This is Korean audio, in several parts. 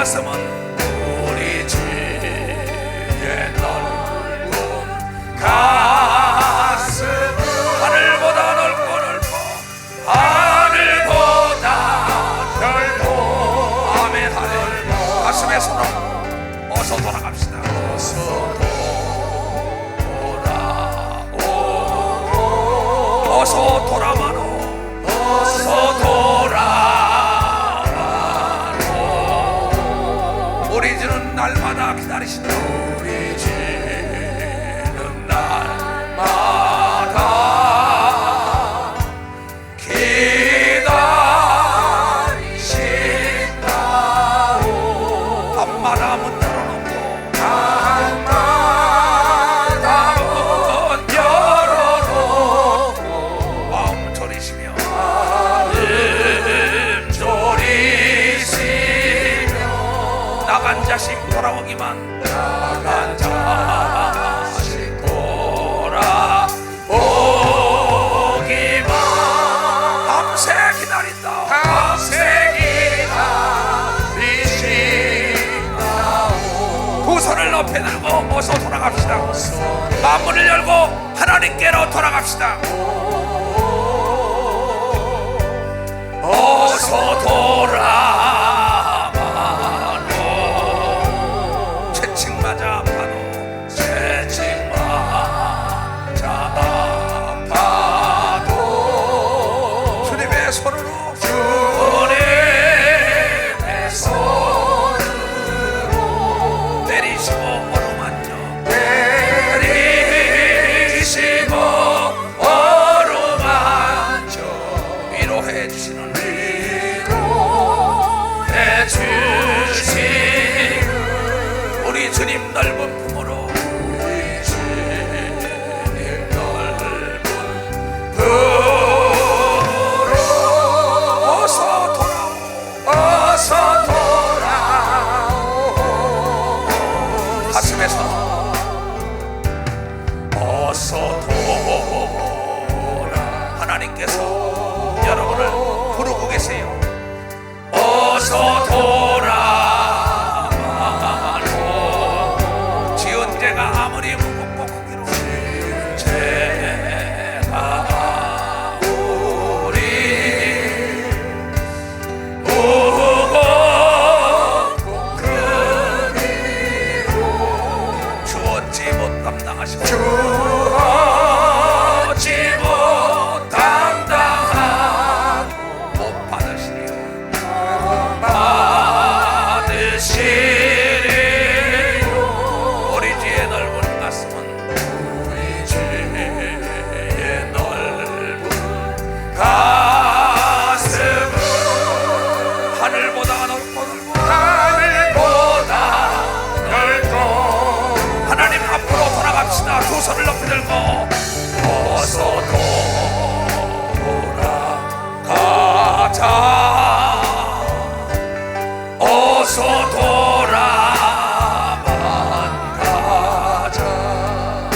가슴은 우리 주의 넓은 가슴 하늘보다 넓고 하늘보다 넓고 아멘 하늘 가슴에 손을 어서 돌아갑시다. 어서 돌아마노 어서 돌아마노 우리 주는 날마다 기다리신다. 우리 주는 날마다 기다리신다오. 밤마다 문 열어놓고 밤마다 문 열어놓고 마음 졸이시며 나간 자식 돌아오기만 나간 자식 돌아오기만 밤새 기다린다. 밤새 기다리신다오. 두 손을 높이 들고 어서 돌아갑시다. 마음문을 열고 하나님께로 돌아갑시다. 어서 돌아마노 채찍맞아 아파도 채찍맞아 아파도 주님의 손으로 주님의 손으로 내리시고 어루만져 내리시고 어루만져 위로해 주시는 우리 주님 넓은 품으로 우리 주님 넓은 품으로 어서 돌아오 어서 돌아오 가슴에서 어서 돌아 하나님께서 여러분을 부르고 계세요. 어서 돌아와노 지은 죄가 아무리 무겁고 크기로 죄가 우리 무겁고 크기로 주었지 못 감당하시고 주었지 못 감당하고 못 받으시리요. 우리 주의 넓은 가슴은 우리 주의 넓은 가슴은 하늘보다 넓고 하늘보다 넓고 하나님 앞으로 돌아갑시다. 두 손을 높이 들고 어서 돌아가자. 어서 돌아만 가자.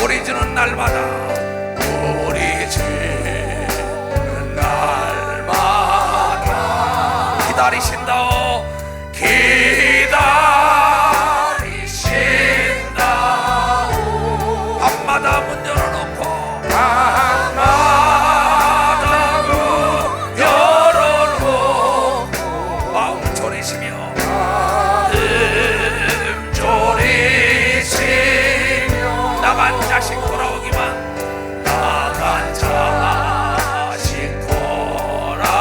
우리 주는 날마다 우리 주는 날마다 기다리신다오. 기다리신다오. 밤마다 문 열어놓고 밤마다 문 열어놓고 마음 졸이시며 나간 자식 돌아오기만 나간 자식 돌아오기만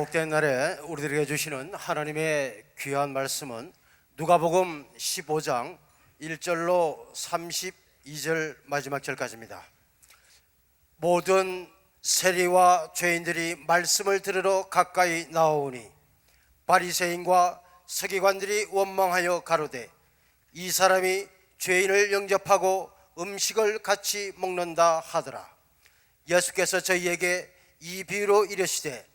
복된 날에 우리들에게 주시는 하나님의 귀한 말씀은 누가복음 15장 1절로 32절 마지막 절까지입니다. 모든 세리와 죄인들이 말씀을 들으러 가까이 나오니 바리새인과 서기관들이 원망하여 가로되 이 사람이 죄인을 영접하고 음식을 같이 먹는다 하더라. 예수께서 저희에게 이 비유로 이르시되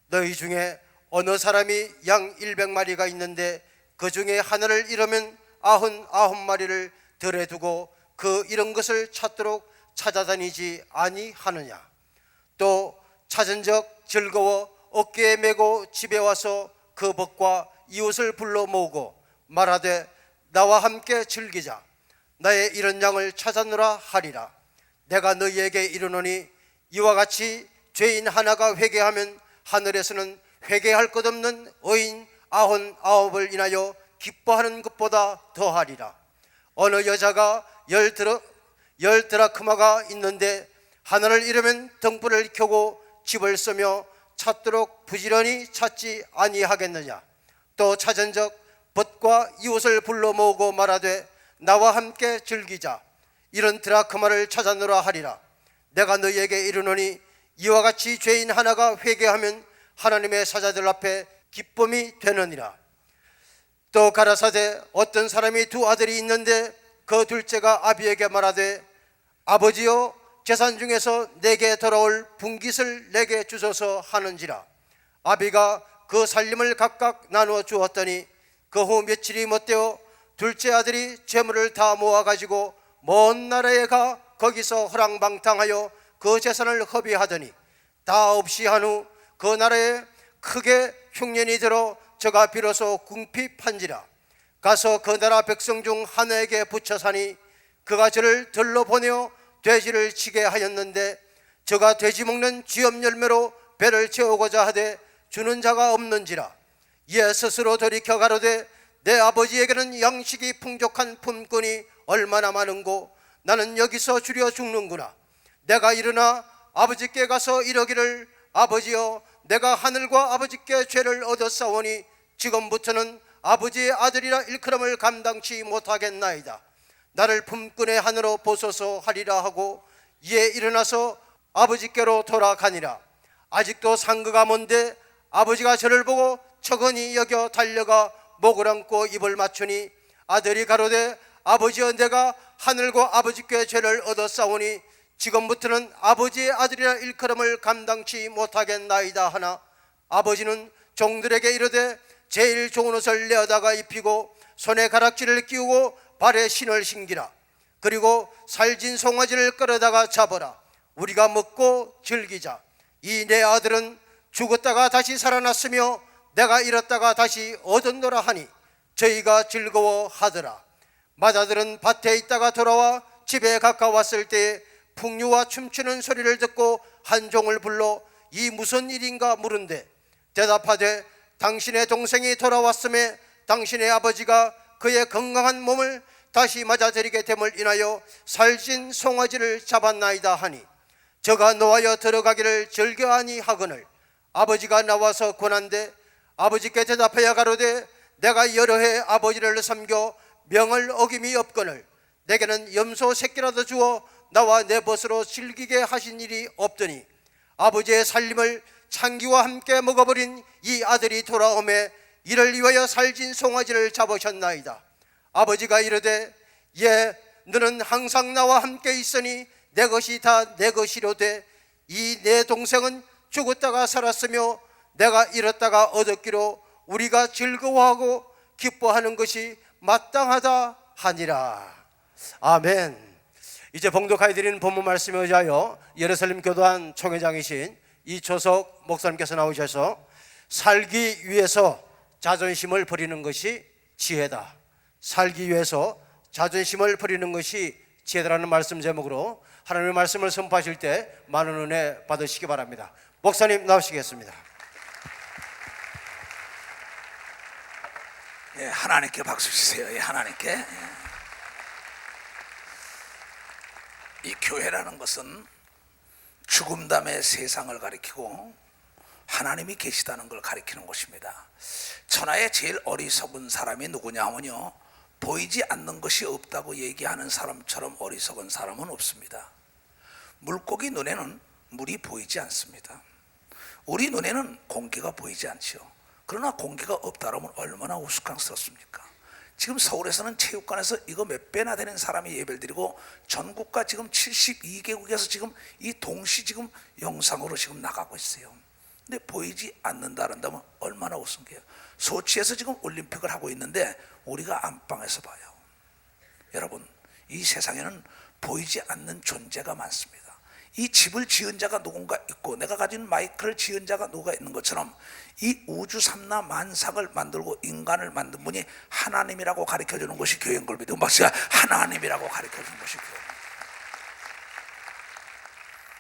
너희 중에 어느 사람이 양 100마리가 있는데 그 중에 하나를 잃으면 99마리를 들에 두고 그 잃은 것을 찾도록 찾아다니지 아니하느냐. 또 찾은 적 즐거워 어깨에 메고 집에 와서 그 벗과 이웃을 불러 모으고 말하되 나와 함께 즐기자. 나의 잃은 양을 찾았노라 하리라. 내가 너희에게 이르노니 이와 같이 죄인 하나가 회개하면 하늘에서는 회개할 것 없는 의인 99을 인하여 기뻐하는 것보다 더하리라. 어느 여자가 열 드라크마가 있는데 하나를 잃으면 등불을 켜고 집을 쓰며 찾도록 부지런히 찾지 아니하겠느냐. 또 찾은 적 벗과 이웃을 불러 모으고 말하되 나와 함께 즐기자. 이런 드라크마를 찾았노라 하리라. 내가 너희에게 이르노니 이와 같이 죄인 하나가 회개하면 하나님의 사자들 앞에 기쁨이 되느니라. 또 가라사대 어떤 사람이 두 아들이 있는데 그 둘째가 아비에게 말하되 아버지여 재산 중에서 내게 돌아올 분깃을 내게 주소서 하는지라. 아비가 그 살림을 각각 나누어 주었더니 그 후 며칠이 못되어 둘째 아들이 재물을 다 모아가지고 먼 나라에 가 거기서 허랑방탕하여 그 재산을 허비하더니 다 없이 한 후 그 나라에 크게 흉년이 들어 저가 비로소 궁핍한지라. 가서 그 나라 백성 중 하나에게 붙여 사니 그가 저를 들러 보내어 돼지를 치게 하였는데 저가 돼지 먹는 쥐염 열매로 배를 채우고자 하되 주는 자가 없는지라. 이에 스스로 돌이켜 가로되 내 아버지에게는 양식이 풍족한 품꾼이 얼마나 많은고 나는 여기서 주려 죽는구나. 내가 일어나 아버지께 가서 이러기를 아버지여 내가 하늘과 아버지께 죄를 얻었사오니 지금부터는 아버지의 아들이라 일컬음을 감당치 못하겠나이다. 나를 품꾼의 하늘로 보소서 하리라 하고 이에 일어나서 아버지께로 돌아가니라. 아직도 상거가 먼데 아버지가 저를 보고 척은히 여겨 달려가 목을 안고 입을 맞추니 아들이 가로되 아버지여 내가 하늘과 아버지께 죄를 얻었사오니 지금부터는 아버지의 아들이라 일컬음을 감당치 못하겠나이다 하나 아버지는 종들에게 이르되 제일 좋은 옷을 내어다가 입히고 손에 가락지를 끼우고 발에 신을 신기라. 그리고 살진 송아지를 끌어다가 잡아라. 우리가 먹고 즐기자. 이 내 아들은 죽었다가 다시 살아났으며 내가 잃었다가 다시 얻었노라 하니 저희가 즐거워하더라. 맏아들은 밭에 있다가 돌아와 집에 가까웠을 때에 풍류와 춤추는 소리를 듣고 한 종을 불러 이 무슨 일인가 물은데 대답하되 당신의 동생이 돌아왔음에 당신의 아버지가 그의 건강한 몸을 다시 맞아들이게 됨을 인하여 살진 송아지를 잡았나이다 하니 저가 노하여 들어가기를 즐겨하니 하거늘 아버지가 나와서 권한대 아버지께 대답하여 가로되 내가 여러 해 아버지를 섬겨 명을 어김이 없거늘 내게는 염소 새끼라도 주어 나와 내 벗으로 즐기게 하신 일이 없더니 아버지의 살림을 창기와 함께 먹어버린 이 아들이 돌아오매 이를 위하여 살진 송아지를 잡으셨나이다. 아버지가 이르되 예 너는 항상 나와 함께 있으니 내 것이 다 내 것이로되 이 내 동생은 죽었다가 살았으며 내가 잃었다가 얻었기로 우리가 즐거워하고 기뻐하는 것이 마땅하다 하니라. 아멘. 이제 봉독하여 드리는 본문 말씀에 의하여 예루살렘 교도관 총회장이신 이초석 목사님께서 나오셔서 살기 위해서 자존심을 버리는 것이 지혜다. 살기 위해서 자존심을 버리는 것이 지혜다라는 말씀 제목으로 하나님의 말씀을 선포하실 때 많은 은혜 받으시기 바랍니다. 목사님 나오시겠습니다. 예, 하나님께 박수 주세요. 예, 하나님께. 이 교회라는 것은 죽음 다음에 세상을 가리키고 하나님이 계시다는 걸 가리키는 것입니다. 천하에 제일 어리석은 사람이 누구냐 하면요, 보이지 않는 것이 없다고 얘기하는 사람처럼 어리석은 사람은 없습니다. 물고기 눈에는 물이 보이지 않습니다. 우리 눈에는 공기가 보이지 않죠. 그러나 공기가 없다라면 얼마나 우스꽝스럽습니까? 지금 서울에서는 체육관에서 이거 몇 배나 되는 사람이 예배를 드리고 전국과 지금 72개국에서 지금 이 동시 지금 영상으로 지금 나가고 있어요. 근데 보이지 않는다 한다면 얼마나 우스운게요. 소치에서 지금 올림픽을 하고 있는데 우리가 안방에서 봐요. 여러분, 이 세상에는 보이지 않는 존재가 많습니다. 이 집을 지은 자가 누군가 있고 내가 가진 마이크를 지은 자가 누가 있는 것처럼 이 우주 삼라 만상을 만들고 인간을 만든 분이 하나님이라고 가르쳐주는 것이 교회인 걸 믿으면 박수가 하나님이라고 가르쳐주는 것이 교회입니다.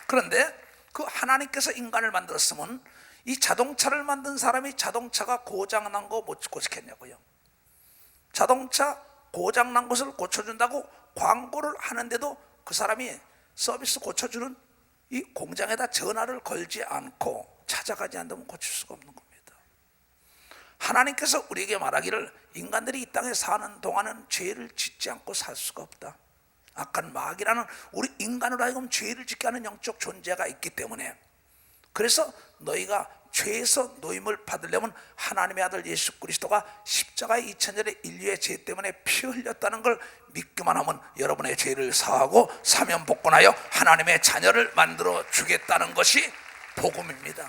그런데 그 하나님께서 인간을 만들었으면 이 자동차를 만든 사람이 자동차가 고장난 거 못 고치겠냐고요. 자동차 고장난 것을 고쳐준다고 광고를 하는데도 그 사람이 서비스 고쳐주는 이 공장에다 전화를 걸지 않고 찾아가지 않으면 고칠 수가 없는 겁니다. 하나님께서 우리에게 말하기를 인간들이 이 땅에 사는 동안은 죄를 짓지 않고 살 수가 없다. 악한 마귀라는 우리 인간으로 하여금 죄를 짓게 하는 영적 존재가 있기 때문에, 그래서 너희가 죄에서 노임을 받으려면 하나님의 아들 예수 그리스도가 십자가의 2000년의 인류의 죄 때문에 피 흘렸다는 걸 믿기만 하면 여러분의 죄를 사하고 사면 복권하여 하나님의 자녀를 만들어 주겠다는 것이 복음입니다.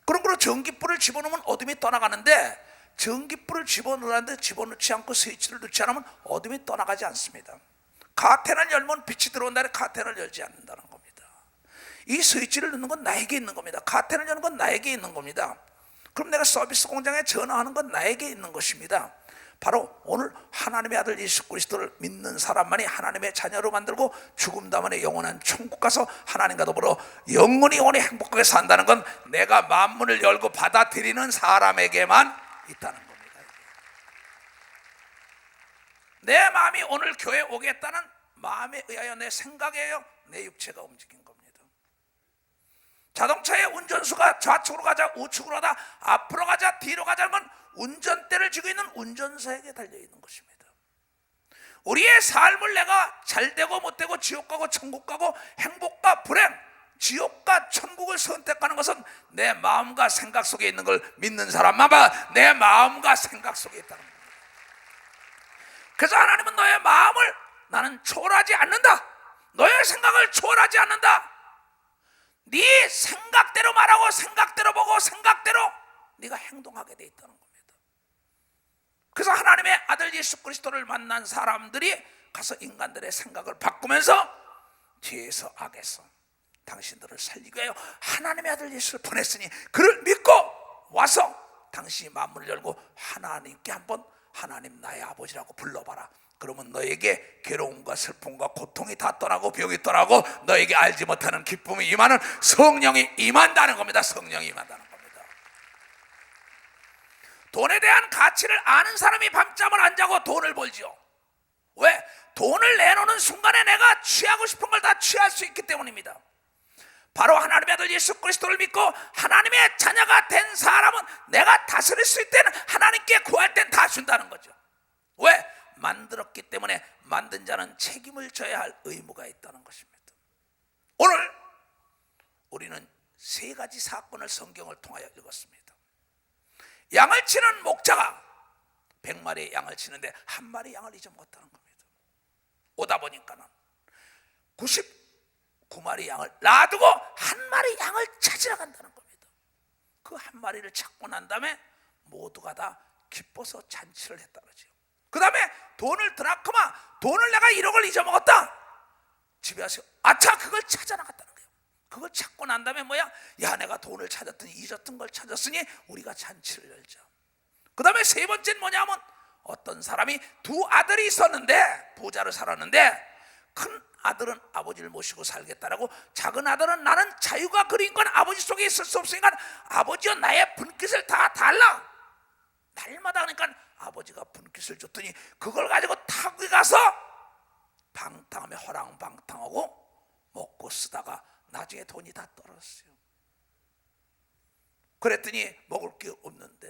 그런 거로 전깃불을 집어넣으면 어둠이 떠나가는데, 전깃불을 집어넣는데 집어넣지 않고 스위치를 넣지 않으면 어둠이 떠나가지 않습니다. 카텐을 열면 빛이 들어온다는데 카텐을 열지 않는다는 겁니다. 이 스위치를 넣는 건 나에게 있는 겁니다. 카텐을 여는 건 나에게 있는 겁니다. 그럼 내가 서비스 공장에 전화하는 건 나에게 있는 것입니다. 바로 오늘 하나님의 아들 예수 그리스도를 믿는 사람만이 하나님의 자녀로 만들고 죽음 다음에 영원한 천국 가서 하나님과 더불어 영원히 행복하게 산다는 건 내가 만문을 열고 받아들이는 사람에게만 있다는 겁니다. 내 마음이 오늘 교회에 오겠다는 마음에 의하여 내 생각에 의하여 내 육체가 움직인 겁니다. 자동차의 운전수가 좌측으로 가자 우측으로 가자 앞으로 가자 뒤로 가자는 건 운전대를 쥐고 있는 운전사에게 달려있는 것입니다. 우리의 삶을 내가 잘되고 못되고 지옥 가고 천국 가고 행복과 불행, 지옥과 천국을 선택하는 것은 내 마음과 생각 속에 있는 걸 믿는 사람만 봐. 내 마음과 생각 속에 있다는 겁니다. 그래서 하나님은 너의 마음을 나는 초월하지 않는다. 너의 생각을 초월하지 않는다. 네 생각대로 말하고 생각대로 보고 생각대로 네가 행동하게 돼 있다는 겁니다. 그래서 하나님의 아들 예수 그리스도를 만난 사람들이 가서 인간들의 생각을 바꾸면서 뒤에서 악에서 당신들을 살리기 위하여 하나님의 아들 예수를 보냈으니 그를 믿고 와서 당신이 만문을 열고 하나님께 한번 하나님 나의 아버지라고 불러봐라. 그러면 너에게 괴로움과 슬픔과 고통이 다 떠나고 병이 떠나고 너에게 알지 못하는 기쁨이 임하는 성령이 임한다는 겁니다. 성령이 임한다는 겁니다. 돈에 대한 가치를 아는 사람이 밤잠을 안 자고 돈을 벌지요. 왜? 돈을 내놓는 순간에 내가 취하고 싶은 걸 다 취할 수 있기 때문입니다. 바로 하나님의 아들 예수 그리스도를 믿고 하나님의 자녀가 된 사람은 내가 다스릴 수 있다는 하나님께 구할 땐 다 준다는 거죠. 왜? 만들었기 때문에 만든 자는 책임을 져야 할 의무가 있다는 것입니다. 오늘 우리는 세 가지 사건을 성경을 통하여 읽었습니다. 양을 치는 목자가 100마리의 양을 치는데 한 마리 양을 잊어먹었다는 겁니다. 오다 보니까는 99마리 양을 놔두고 한 마리 양을 찾으러 간다는 겁니다. 그 한 마리를 찾고 난 다음에 모두가 다 기뻐서 잔치를 했다 그러죠. 그 다음에 돈을 내가 1억을 잊어먹었다. 집에 와서 아차 그걸 찾아 나갔다는 거예요. 그걸 찾고 난 다음에 뭐야? 야 내가 돈을 찾았더니 잊었던 걸 찾았으니 우리가 잔치를 열자. 그 다음에 세 번째는 뭐냐면 어떤 사람이 두 아들이 있었는데 부자로 살았는데 큰 아들은 아버지를 모시고 살겠다라고 작은 아들은 나는 자유가 그린 건 아버지 속에 있을 수 없으니까 아버지와 나의 분깃을 다 달라. 날마다 하니까 아버지가 분깃을 줬더니 그걸 가지고 타국에 가서 방탕하며 허랑방탕하고 먹고 쓰다가 나중에 돈이 다 떨어졌어요. 그랬더니 먹을 게 없는데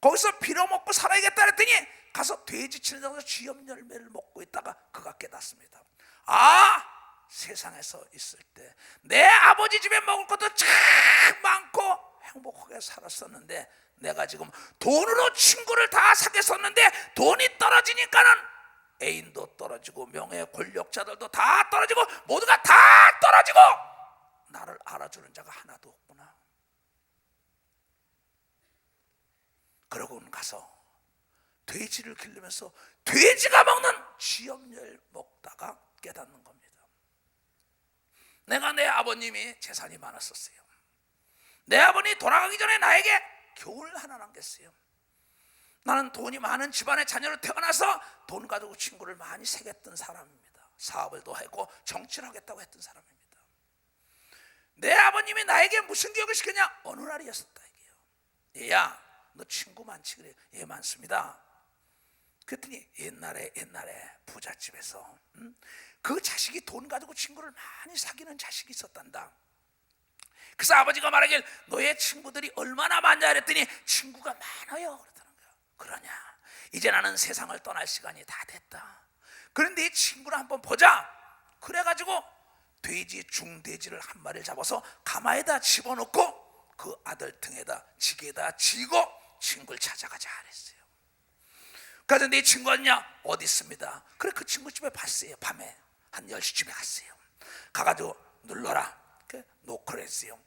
거기서 빌어먹고 살아야겠다 그랬더니 가서 돼지 치는 데서 쥐염 열매를 먹고 있다가 그가 깨닫습니다. 아, 세상에서 있을 때 내 아버지 집에 먹을 것도 참 많고 행복하게 살았었는데 내가 지금 돈으로 친구를 다 사겠었는데 돈이 떨어지니까는 애인도 떨어지고 명예 권력자들도 다 떨어지고 모두가 다 떨어지고 나를 알아주는 자가 하나도 없구나. 그러고는 가서 돼지를 기르면서 돼지가 먹는 쥐염열 먹다가 깨닫는 겁니다. 내가 내 아버님이 재산이 많았었어요. 내 아버님이 돌아가기 전에 나에게 교훈을 하나 남겼어요. 나는 돈이 많은 집안의 자녀로 태어나서 돈 가지고 친구를 많이 새겼던 사람입니다. 사업을 더 했고 정치를 하겠다고 했던 사람입니다. 내 아버님이 나에게 무슨 교육을 시켰냐? 어느 날이었었다 이게요. 얘야, 너 친구 많지? 그래. 예, 많습니다. 그랬더니 옛날에 부잣집에서 그 자식이 돈 가지고 친구를 많이 사귀는 자식이 있었단다. 그래서 아버지가 말하길 너의 친구들이 얼마나 많냐 그랬더니 친구가 많아요 그러더라는 거야. 그러냐, 이제 나는 세상을 떠날 시간이 다 됐다. 그런데 이 친구를 한번 보자. 그래가지고 중돼지를 한 마리를 잡아서 가마에다 집어넣고 그 아들 등에다 지게에다 지고 친구를 찾아가자 그랬어요. 그런데 이 친구가 어디 있습니다. 그래, 그 친구 집에 봤어요. 밤에 한 10시쯤에 갔어요. 가가지고 눌러라. 그래, 노크를 했어요.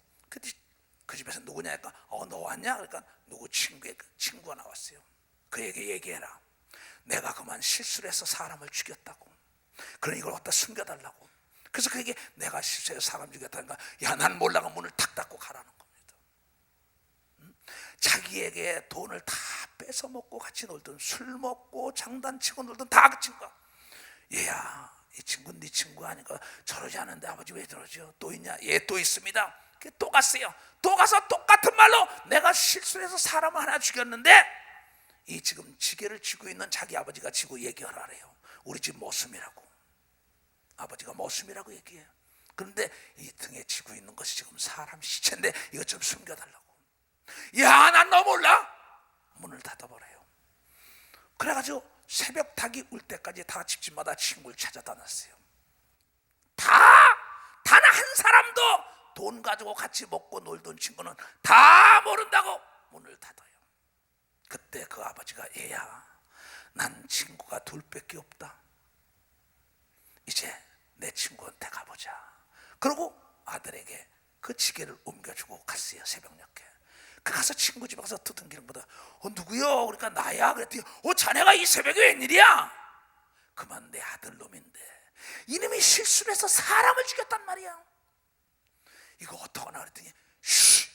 그 집에서 누구냐 하니까 너 왔냐? 그러니까 누구 친구가 나왔어요. 그에게 얘기해라. 내가 그만 실수를 해서 사람을 죽였다고. 그러니 이걸 어디다 숨겨달라고. 그래서 그에게 내가 실수해서 사람 죽였다니까 야, 난 몰라가 문을 탁 닫고 가라는 겁니다. 자기에게 돈을 다 뺏어 먹고 같이 놀던, 술 먹고 장단치고 놀던 다 그 친구가 얘야, 이 친구는 네 친구 아니까 저러지 않은데 아버지 왜 저러죠? 또 있냐? 예, 또 있습니다. 또 갔어요. 또 가서 똑같은 말로 내가 실수해서 사람을 하나 죽였는데 이 지금 지게를 쥐고 있는 자기 아버지가 지고 얘기하라래요. 우리 집 모습이라고. 아버지가 모습이라고 얘기해요. 그런데 이 등에 쥐고 있는 것이 지금 사람 시체인데 이것 좀 숨겨달라고. 야, 난 너 몰라? 문을 닫아버려요. 그래가지고 새벽 닭이 울 때까지 다 집집마다 친구를 찾아다녔어요. 단 한 사람도 돈 가지고 같이 먹고 놀던 친구는 다 모른다고 문을 닫아요. 그때 그 아버지가 얘야, 난 친구가 둘밖에 없다. 이제 내 친구한테 가보자. 그러고 아들에게 그 지게를 옮겨주고 갔어요. 새벽녘에. 가서 친구 집에 가서 두둥기는 거다. 누구요? 그러니까 나야. 그랬더니 자네가 이 새벽에 웬일이야? 그만 내 아들 놈인데 이놈이 실수를 해서 사람을 죽였단 말이야. 이거 어떡하나 그랬더니 쉬,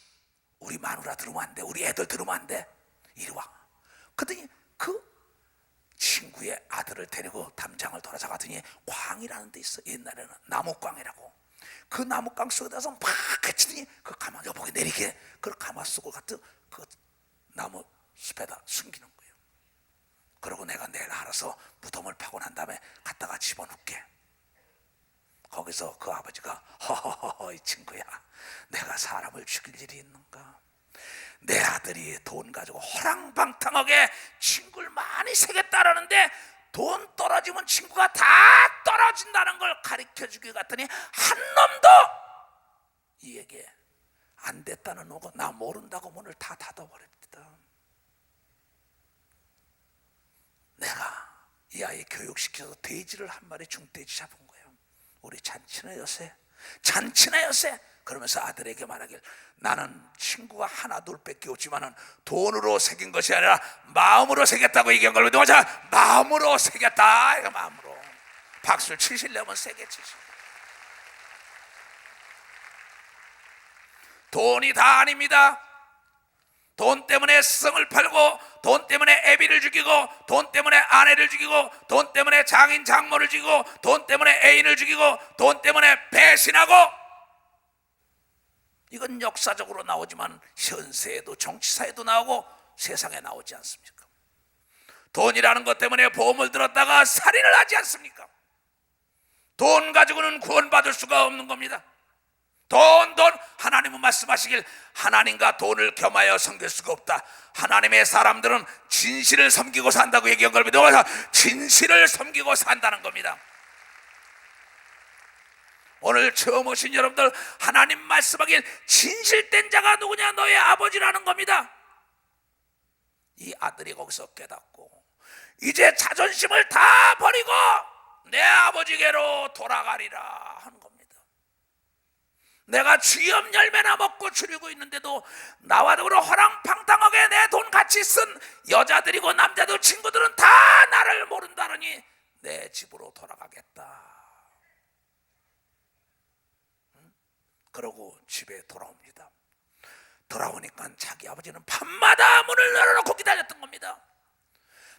우리 마누라 들으면 안 돼. 우리 애들 들으면 안 돼. 이리 와. 그랬더니 그 친구의 아들을 데리고 담장을 돌아서 갔더니 광이라는 데 있어. 옛날에는 나무광이라고. 그 나무광 속에다서 막 해치더니 그 가마 여보게 내리게 그 가마 속을 같은 그 나무 숲에다 숨기는 거예요. 그러고 내가 내일 알아서 무덤을 파고 난 다음에 갖다가 집어넣게. 거기서 그 아버지가 허허허, 이 친구야, 내가 사람을 죽일 일이 있는가? 내 아들이 돈 가지고 호랑방탕하게 친구를 많이 새겼다라는데 돈 떨어지면 친구가 다 떨어진다는 걸 가르쳐주기 같더니 한 놈도 이에게 안 됐다는 거고 나 모른다고 문을 다 닫아버립니다. 내가 이 아이 교육시켜서 돼지를 한 마리 중돼지 잡은 거예요. 우리 잔치나 여세, 잔치나 여세. 그러면서 아들에게 말하길 나는 친구가 하나 둘밖에 없지만은 돈으로 새긴 것이 아니라 마음으로 새겼다고 얘기한 걸로 자, 마음으로 새겼다. 이거 마음으로. 박수를 치시려면 세게 치시. 돈이 다 아닙니다. 돈 때문에 스승을 팔고, 돈 때문에 애비를 죽이고, 돈 때문에 아내를 죽이고, 돈 때문에 장인 장모를 죽이고, 돈 때문에 애인을 죽이고, 돈 때문에 배신하고. 이건 역사적으로 나오지만 현세에도 정치사에도 나오고 세상에 나오지 않습니까? 돈이라는 것 때문에 보험을 들었다가 살인을 하지 않습니까? 돈 가지고는 구원받을 수가 없는 겁니다. 돈. 하나님은 말씀하시길 하나님과 돈을 겸하여 섬길 수가 없다. 하나님의 사람들은 진실을 섬기고 산다고 얘기한 걸 믿어서 진실을 섬기고 산다는 겁니다. 오늘 처음 오신 여러분들, 하나님 말씀하길 진실된 자가 누구냐? 너의 아버지라는 겁니다. 이 아들이 거기서 깨닫고 이제 자존심을 다 버리고 내 아버지께로 돌아가리라 하는 겁니다. 내가 쥐염 열매나 먹고 줄이고 있는데도 나와 더불어 허랑방탕하게 내 돈 같이 쓴 여자들이고 남자들 친구들은 다 나를 모른다느니 내 집으로 돌아가겠다. 그러고 집에 돌아옵니다. 돌아오니까 자기 아버지는 밤마다 문을 열어놓고 기다렸던 겁니다.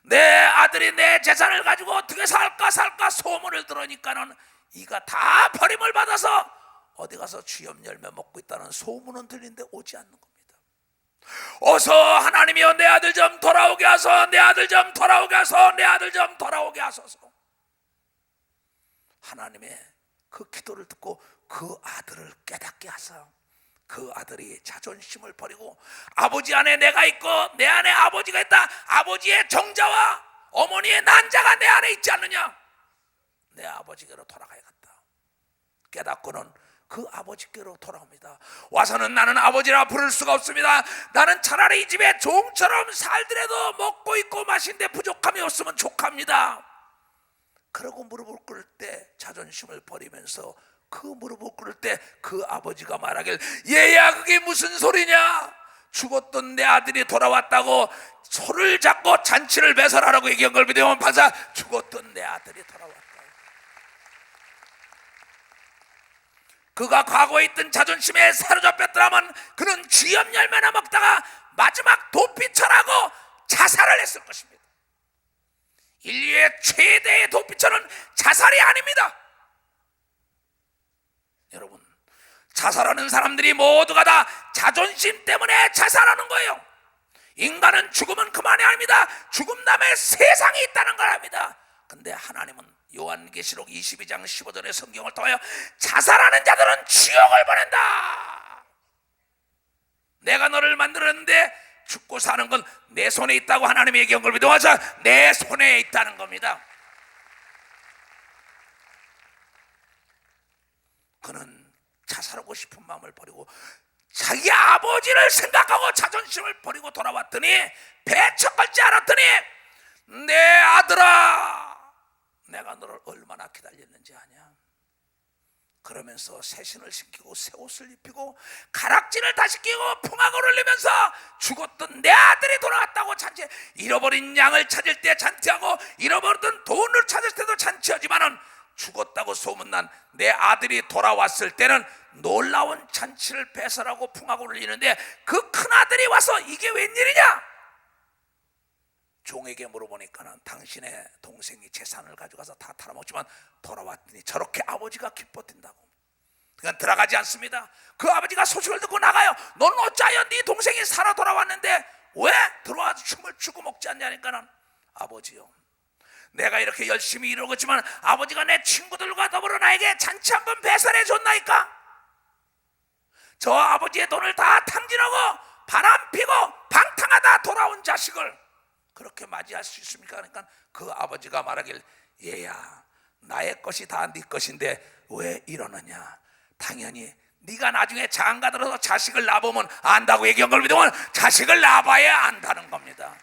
내 아들이 내 재산을 가지고 어떻게 살까 소문을 들으니까는 이가 다 버림을 받아서 어디 가서 쥐염 열매 먹고 있다는 소문은 들리는데 오지 않는 겁니다. 어서 하나님이여 내 아들 좀 돌아오게 하소서, 내 아들 좀 돌아오게 하소서, 내 아들 좀 돌아오게 하소서. 하나님의 그 기도를 듣고 그 아들을 깨닫게 하사 그 아들이 자존심을 버리고 아버지 안에 내가 있고 내 안에 아버지가 있다. 아버지의 정자와 어머니의 난자가 내 안에 있지 않느냐. 내 아버지께로 돌아가야겠다. 깨닫고는 그 아버지께로 돌아옵니다. 와서는 나는 아버지라 부를 수가 없습니다. 나는 차라리 이 집에 종처럼 살더라도 먹고 있고 마신데 부족함이 없으면 족합니다. 그러고 무릎을 꿇을 때 자존심을 버리면서 그 무릎을 꿇을 때 그 아버지가 말하길 얘야 그게 무슨 소리냐. 죽었던 내 아들이 돌아왔다고 손을 잡고 잔치를 배설하라고 얘기한 걸 믿으면 반사 죽었던 내 아들이 돌아왔다. 그가 과거에 있던 자존심에 사로잡혔더라면 그는 쥐염 열매나 먹다가 마지막 도피처라고 자살을 했을 것입니다. 인류의 최대의 도피처는 자살이 아닙니다. 여러분, 자살하는 사람들이 모두가 다 자존심 때문에 자살하는 거예요. 인간은 죽으면 그만이 아닙니다. 죽음 다음에 세상이 있다는 걸 압니다. 근데 하나님은 요한계시록 22장 15절의 성경을 통하여 자살하는 자들은 지옥을 보낸다. 내가 너를 만들었는데 죽고 사는 건 내 손에 있다고 하나님이 얘기한 걸 믿어서 내 손에 있다는 겁니다. 그는 자살하고 싶은 마음을 버리고 자기 아버지를 생각하고 자존심을 버리고 돌아왔더니 배척 걸지 않았더니 내 아들아 내가 너를 얼마나 기다렸는지 아냐. 그러면서 새 신을 신기고 새 옷을 입히고 가락지를 다시 끼고 풍악을 울리면서 죽었던 내 아들이 돌아왔다고 잔치, 잃어버린 양을 찾을 때 잔치하고 잃어버렸던 돈을 찾을 때도 잔치하지만은 죽었다고 소문난 내 아들이 돌아왔을 때는 놀라운 잔치를 배설하고 풍악을 울리는데 그 큰아들이 와서 이게 웬일이냐? 종에게 물어보니까는 당신의 동생이 재산을 가져가서 다 털어먹지만 돌아왔더니 저렇게 아버지가 기뻐뛴다고. 그러니까 들어가지 않습니다. 그 아버지가 소식을 듣고 나가요. 너는 어찌하여 네 동생이 살아 돌아왔는데 왜 들어와서 춤을 추고 먹지 않냐니까는 아버지요, 내가 이렇게 열심히 이러고 있지만 아버지가 내 친구들과 더불어 나에게 잔치 한번 배설해 줬나이까? 저 아버지의 돈을 다 탕진하고 바람 피고 방탕하다 돌아온 자식을 그렇게 맞이할 수 있습니까? 그러니까 그 아버지가 말하길 얘야 나의 것이 다 네 것인데 왜 이러느냐. 당연히 네가 나중에 장가 들어서 자식을 낳아보면 안다고 얘기한 걸 믿으면 자식을 낳아봐야 안다는 겁니다.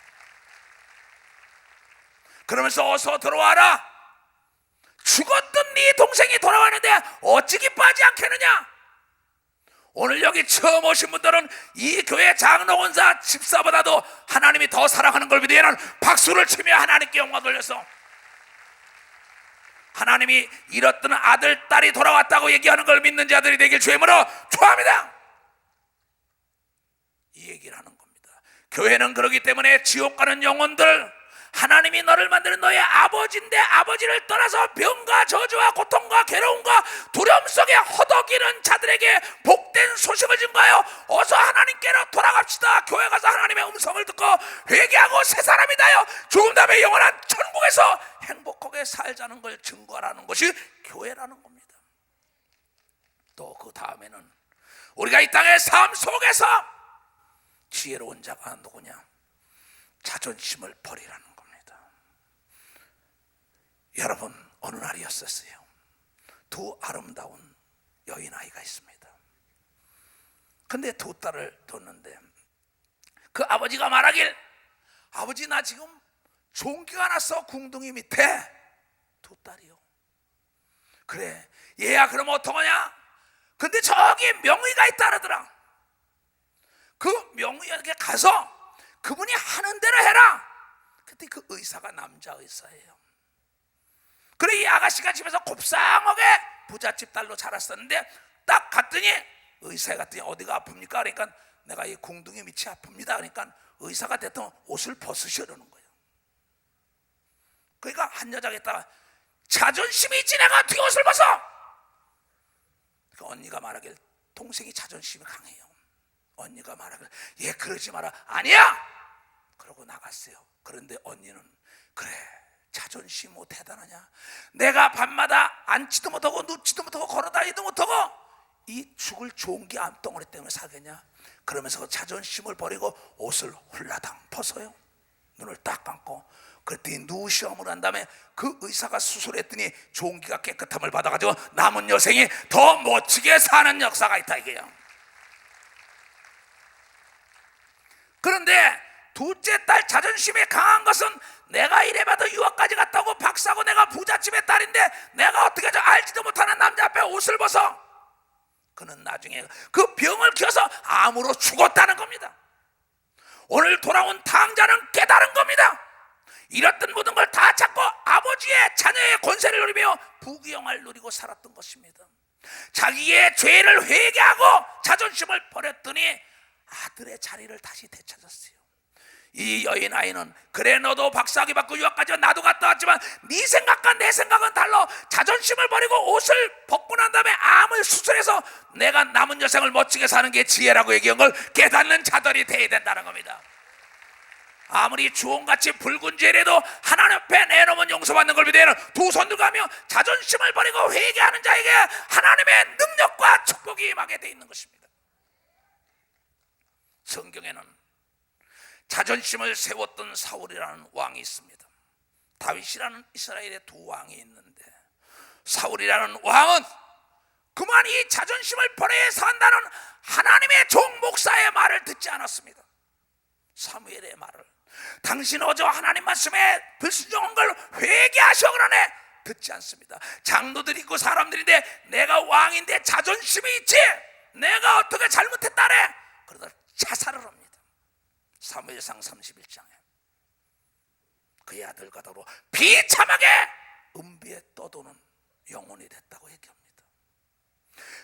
그러면서 어서 들어와라. 죽었던 네 동생이 돌아왔는데 어찌 기뻐하지 않겠느냐. 오늘 여기 처음 오신 분들은 이 교회 장로원사 집사보다도 하나님이 더 사랑하는 걸 믿으면 박수를 치며 하나님께 영광 돌려서 하나님이 잃었던 아들, 딸이 돌아왔다고 얘기하는 걸 믿는 자들이 되길 주의 이름으로 축원합니다. 이 얘기를 하는 겁니다. 교회는 그렇기 때문에 지옥 가는 영혼들, 하나님이 너를 만드는 너의 아버지인데 아버지를 떠나서 병과 저주와 고통과 괴로움과 두려움 속에 허덕이는 자들에게 복된 소식을 증거하여 어서 하나님께로 돌아갑시다. 교회 가서 하나님의 음성을 듣고 회개하고 새 사람이 되어 죽은 다음에 영원한 천국에서 행복하게 살자는 걸 증거하라는 것이 교회라는 겁니다. 또 그 다음에는 우리가 이 땅의 삶 속에서 지혜로운 자가 누구냐? 자존심을 버리라는 겁니다. 여러분, 어느 날이었었어요. 두 아름다운 여인 아이가 있습니다. 근데 두 딸을 뒀는데 그 아버지가 말하길, 아버지 나 지금 종기가 났어. 궁둥이 밑에. 두 딸이요. 그래 얘야 그럼 어떡하냐? 근데 저기 명의가 있다 그러더라. 그 명의에게 가서 그분이 하는 대로 해라. 그때 그 의사가 남자 의사예요. 그래 이 아가씨가 집에서 곱상하게 부잣집 딸로 자랐었는데 딱 갔더니 의사에 갔더니 어디가 아픕니까? 그러니까 내가 이 궁둥이 밑이 아픕니다. 그러니까 의사가 됐던 옷을 벗으시려는 거예요. 그러니까 한 여자가 있다가 자존심이 있지 내가 어떻게 옷을 벗어? 그러니까 언니가 말하길 동생이 자존심이 강해요. 언니가 말하길 얘 그러지 마라. 아니야! 그러고 나갔어요. 그런데 언니는 그래 자존심 뭐 대단하냐? 내가 밤마다 앉지도 못하고 눕지도 못하고 걸어다니지도 못하고 이 죽을 종기 암덩어리 때문에 사겠냐? 그러면서 자존심을 버리고 옷을 홀라당 벗어요. 눈을 딱 감고 그랬더니 누시험을 한 다음에 그 의사가 수술했더니 종기가 깨끗함을 받아가지고 남은 여생이 더 멋지게 사는 역사가 있다 이게요. 그런데 둘째 딸 자존심이 강한 것은 내가 이래봐도 유학까지 갔다 오고 박사고 내가 부잣집의 딸인데 내가 어떻게 저 알지도 못하는 남자 앞에 옷을 벗어? 그는 나중에 그 병을 키워서 암으로 죽었다는 겁니다. 오늘 돌아온 탕자는 깨달은 겁니다. 잃었던 모든 걸 다 찾고 아버지의 자녀의 권세를 누리며 부귀영화를 누리고 살았던 것입니다. 자기의 죄를 회개하고 자존심을 버렸더니 아들의 자리를 다시 되찾았어요. 이 여인 아이는 그래 너도 박사학위 받고 유학까지 나도 갔다 왔지만 네 생각과 내 생각은 달라. 자존심을 버리고 옷을 벗고 난 다음에 암을 수술해서 내가 남은 여생을 멋지게 사는 게 지혜라고 얘기한 걸 깨닫는 자들이 돼야 된다는 겁니다. 아무리 주홍같이 붉은 죄라도 하나님 앞에 내놓으면 용서받는 걸 믿어야 두 손 들고 가며 자존심을 버리고 회개하는 자에게 하나님의 능력과 축복이 임하게 돼 있는 것입니다. 성경에는 자존심을 세웠던 사울이라는 왕이 있습니다. 다윗이라는 이스라엘의 두 왕이 있는데 사울이라는 왕은 그만 이 자존심을 버려야 산다는 하나님의 종 목사의 말을 듣지 않았습니다. 사무엘의 말을 당신 어제 하나님 말씀에 불순종한 걸 회개하셔 그러네 듣지 않습니다. 장로들이 있고 사람들인데 내가 왕인데 자존심이 있지 내가 어떻게 잘못했다래 그러다 자살을 합니다. 사무엘상 31장에 그의 아들과 더불어 비참하게 은비에 떠도는 영혼이 됐다고 얘기합니다.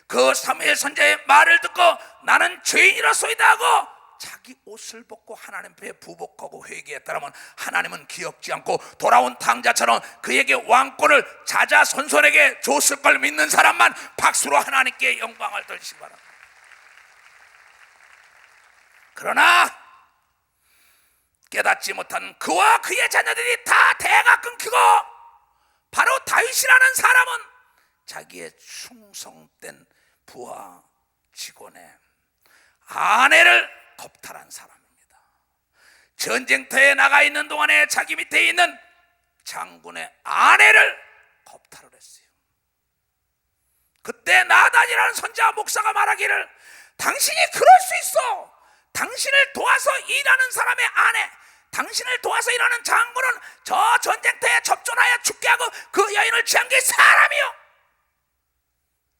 그 사무엘 선지자의 말을 듣고 나는 죄인이라소이다 하고 자기 옷을 벗고 하나님 앞에 부복하고 회개했다면 하나님은 기억지 않고 돌아온 탕자처럼 그에게 왕권을 자자손손에게 줬을 걸 믿는 사람만 박수로 하나님께 영광을 돌리시기 바랍니다. 그러나 깨닫지 못한 그와 그의 자녀들이 다 대가 끊기고 바로 다윗이라는 사람은 자기의 충성된 부하 직원의 아내를 겁탈한 사람입니다. 전쟁터에 나가 있는 동안에 자기 밑에 있는 장군의 아내를 겁탈을 했어요. 그때 나단이라는 선지자 목사가 말하기를 당신이 그럴 수 있어. 당신을 도와서 일하는 사람의 아내, 당신을 도와서 일하는 장군은 저 전쟁터에 접전하여 죽게 하고 그 여인을 취한 게 사람이요.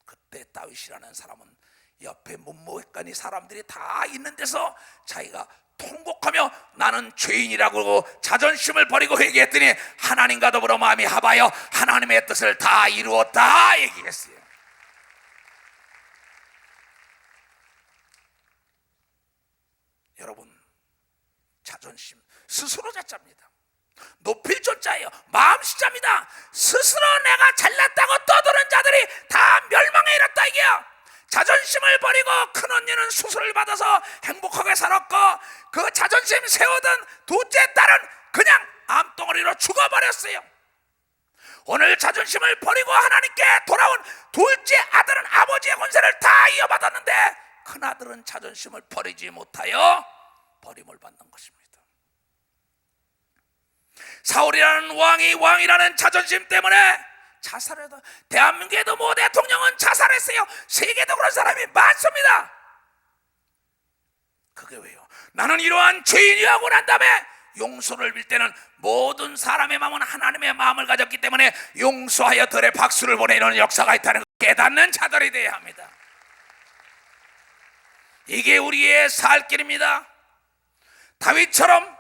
그때 다윗이라는 사람은 옆에 문무백관이 사람들이 다 있는 데서 자기가 통곡하며 나는 죄인이라고 그러고 자존심을 버리고 회개했더니 하나님과 더불어 마음이 합하여 하나님의 뜻을 다 이루었다 얘기했어요. 여러분, 자존심 스스로 자자입니다. 높일 존자예요. 마음 시자입니다. 스스로 내가 잘났다고 떠드는 자들이 다 멸망에 이랐다 이게요. 자존심을 버리고 큰 언니는 수술을 받아서 행복하게 살았고 그 자존심 세우던 둘째 딸은 그냥 암덩어리로 죽어버렸어요. 오늘 자존심을 버리고 하나님께 돌아온 둘째 아들은 아버지의 권세를 다 이어받았는데 큰아들은 자존심을 버리지 못하여 버림을 받는 것입니다. 사울이라는 왕이라는 자존심 때문에 자살해도, 대한민국에도 모 대통령은 자살했어요. 세계도 그런 사람이 많습니다. 그게 왜요? 나는 이러한 죄인이라고 난 다음에 용서를 빌 때는 모든 사람의 마음은 하나님의 마음을 가졌기 때문에 용서하여 들의 박수를 보내는 역사가 있다는 걸 깨닫는 자들이 되어야 합니다. 이게 우리의 살 길입니다. 다윗처럼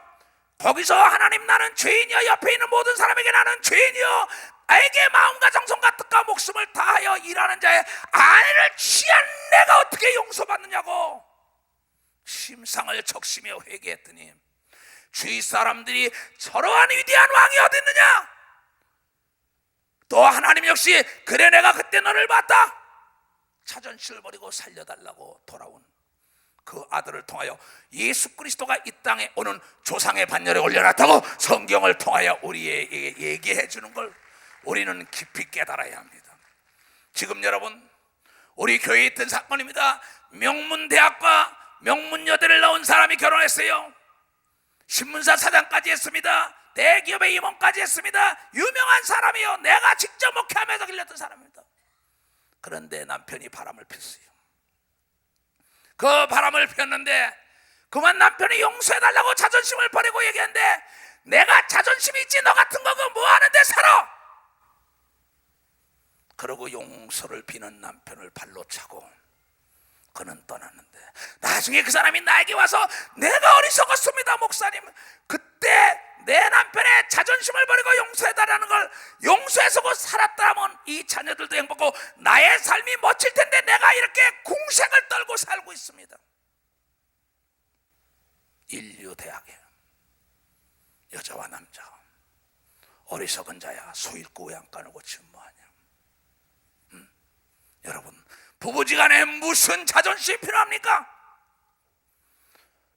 거기서 하나님, 나는 죄인이여, 옆에 있는 모든 사람에게 나는 죄인이여, 나에게 마음과 정성과 뜻과 목숨을 다하여 일하는 자의 아내를 취한 내가 어떻게 용서받느냐고 심상을 적시며 회개했더니 주위 사람들이 저러한 위대한 왕이 어디 있느냐, 또 하나님 역시 그래 내가 그때 너를 봤다, 자존심을 버리고 살려달라고 돌아온 그 아들을 통하여 예수 그리스도가 이 땅에 오는 조상의 반열에 올려놨다고 성경을 통하여 우리에게 얘기해 주는 걸 우리는 깊이 깨달아야 합니다. 지금 여러분, 우리 교회에 있던 사건입니다. 명문대학과 명문여대를 나온 사람이 결혼했어요. 신문사 사장까지 했습니다. 대기업의 임원까지 했습니다. 유명한 사람이요, 내가 직접 목회하면서 길렀던 사람입니다. 그런데 남편이 바람을 폈어요. 그 바람을 폈는데 그만 남편이 용서해달라고 자존심을 버리고 얘기했는데, 내가 자존심이 있지 너 같은 거 그거 뭐 하는데 살아? 그러고 용서를 비는 남편을 발로 차고 그는 떠났는데, 나중에 그 사람이 나에게 와서 내가 어리석었습니다 목사님, 그때 내 남편의 자존심을 버리고 용서해달라는 걸 용서해서 살았다면 이 자녀들도 행복하고 나의 삶이 멋질 텐데 내가 이렇게 궁색을 떨고 살고 있습니다. 인류대학에 여자와 남자, 어리석은 자야 소 잃고 외양간을 고치면 뭐하냐. 여러분, 부부지간에 무슨 자존심이 필요합니까?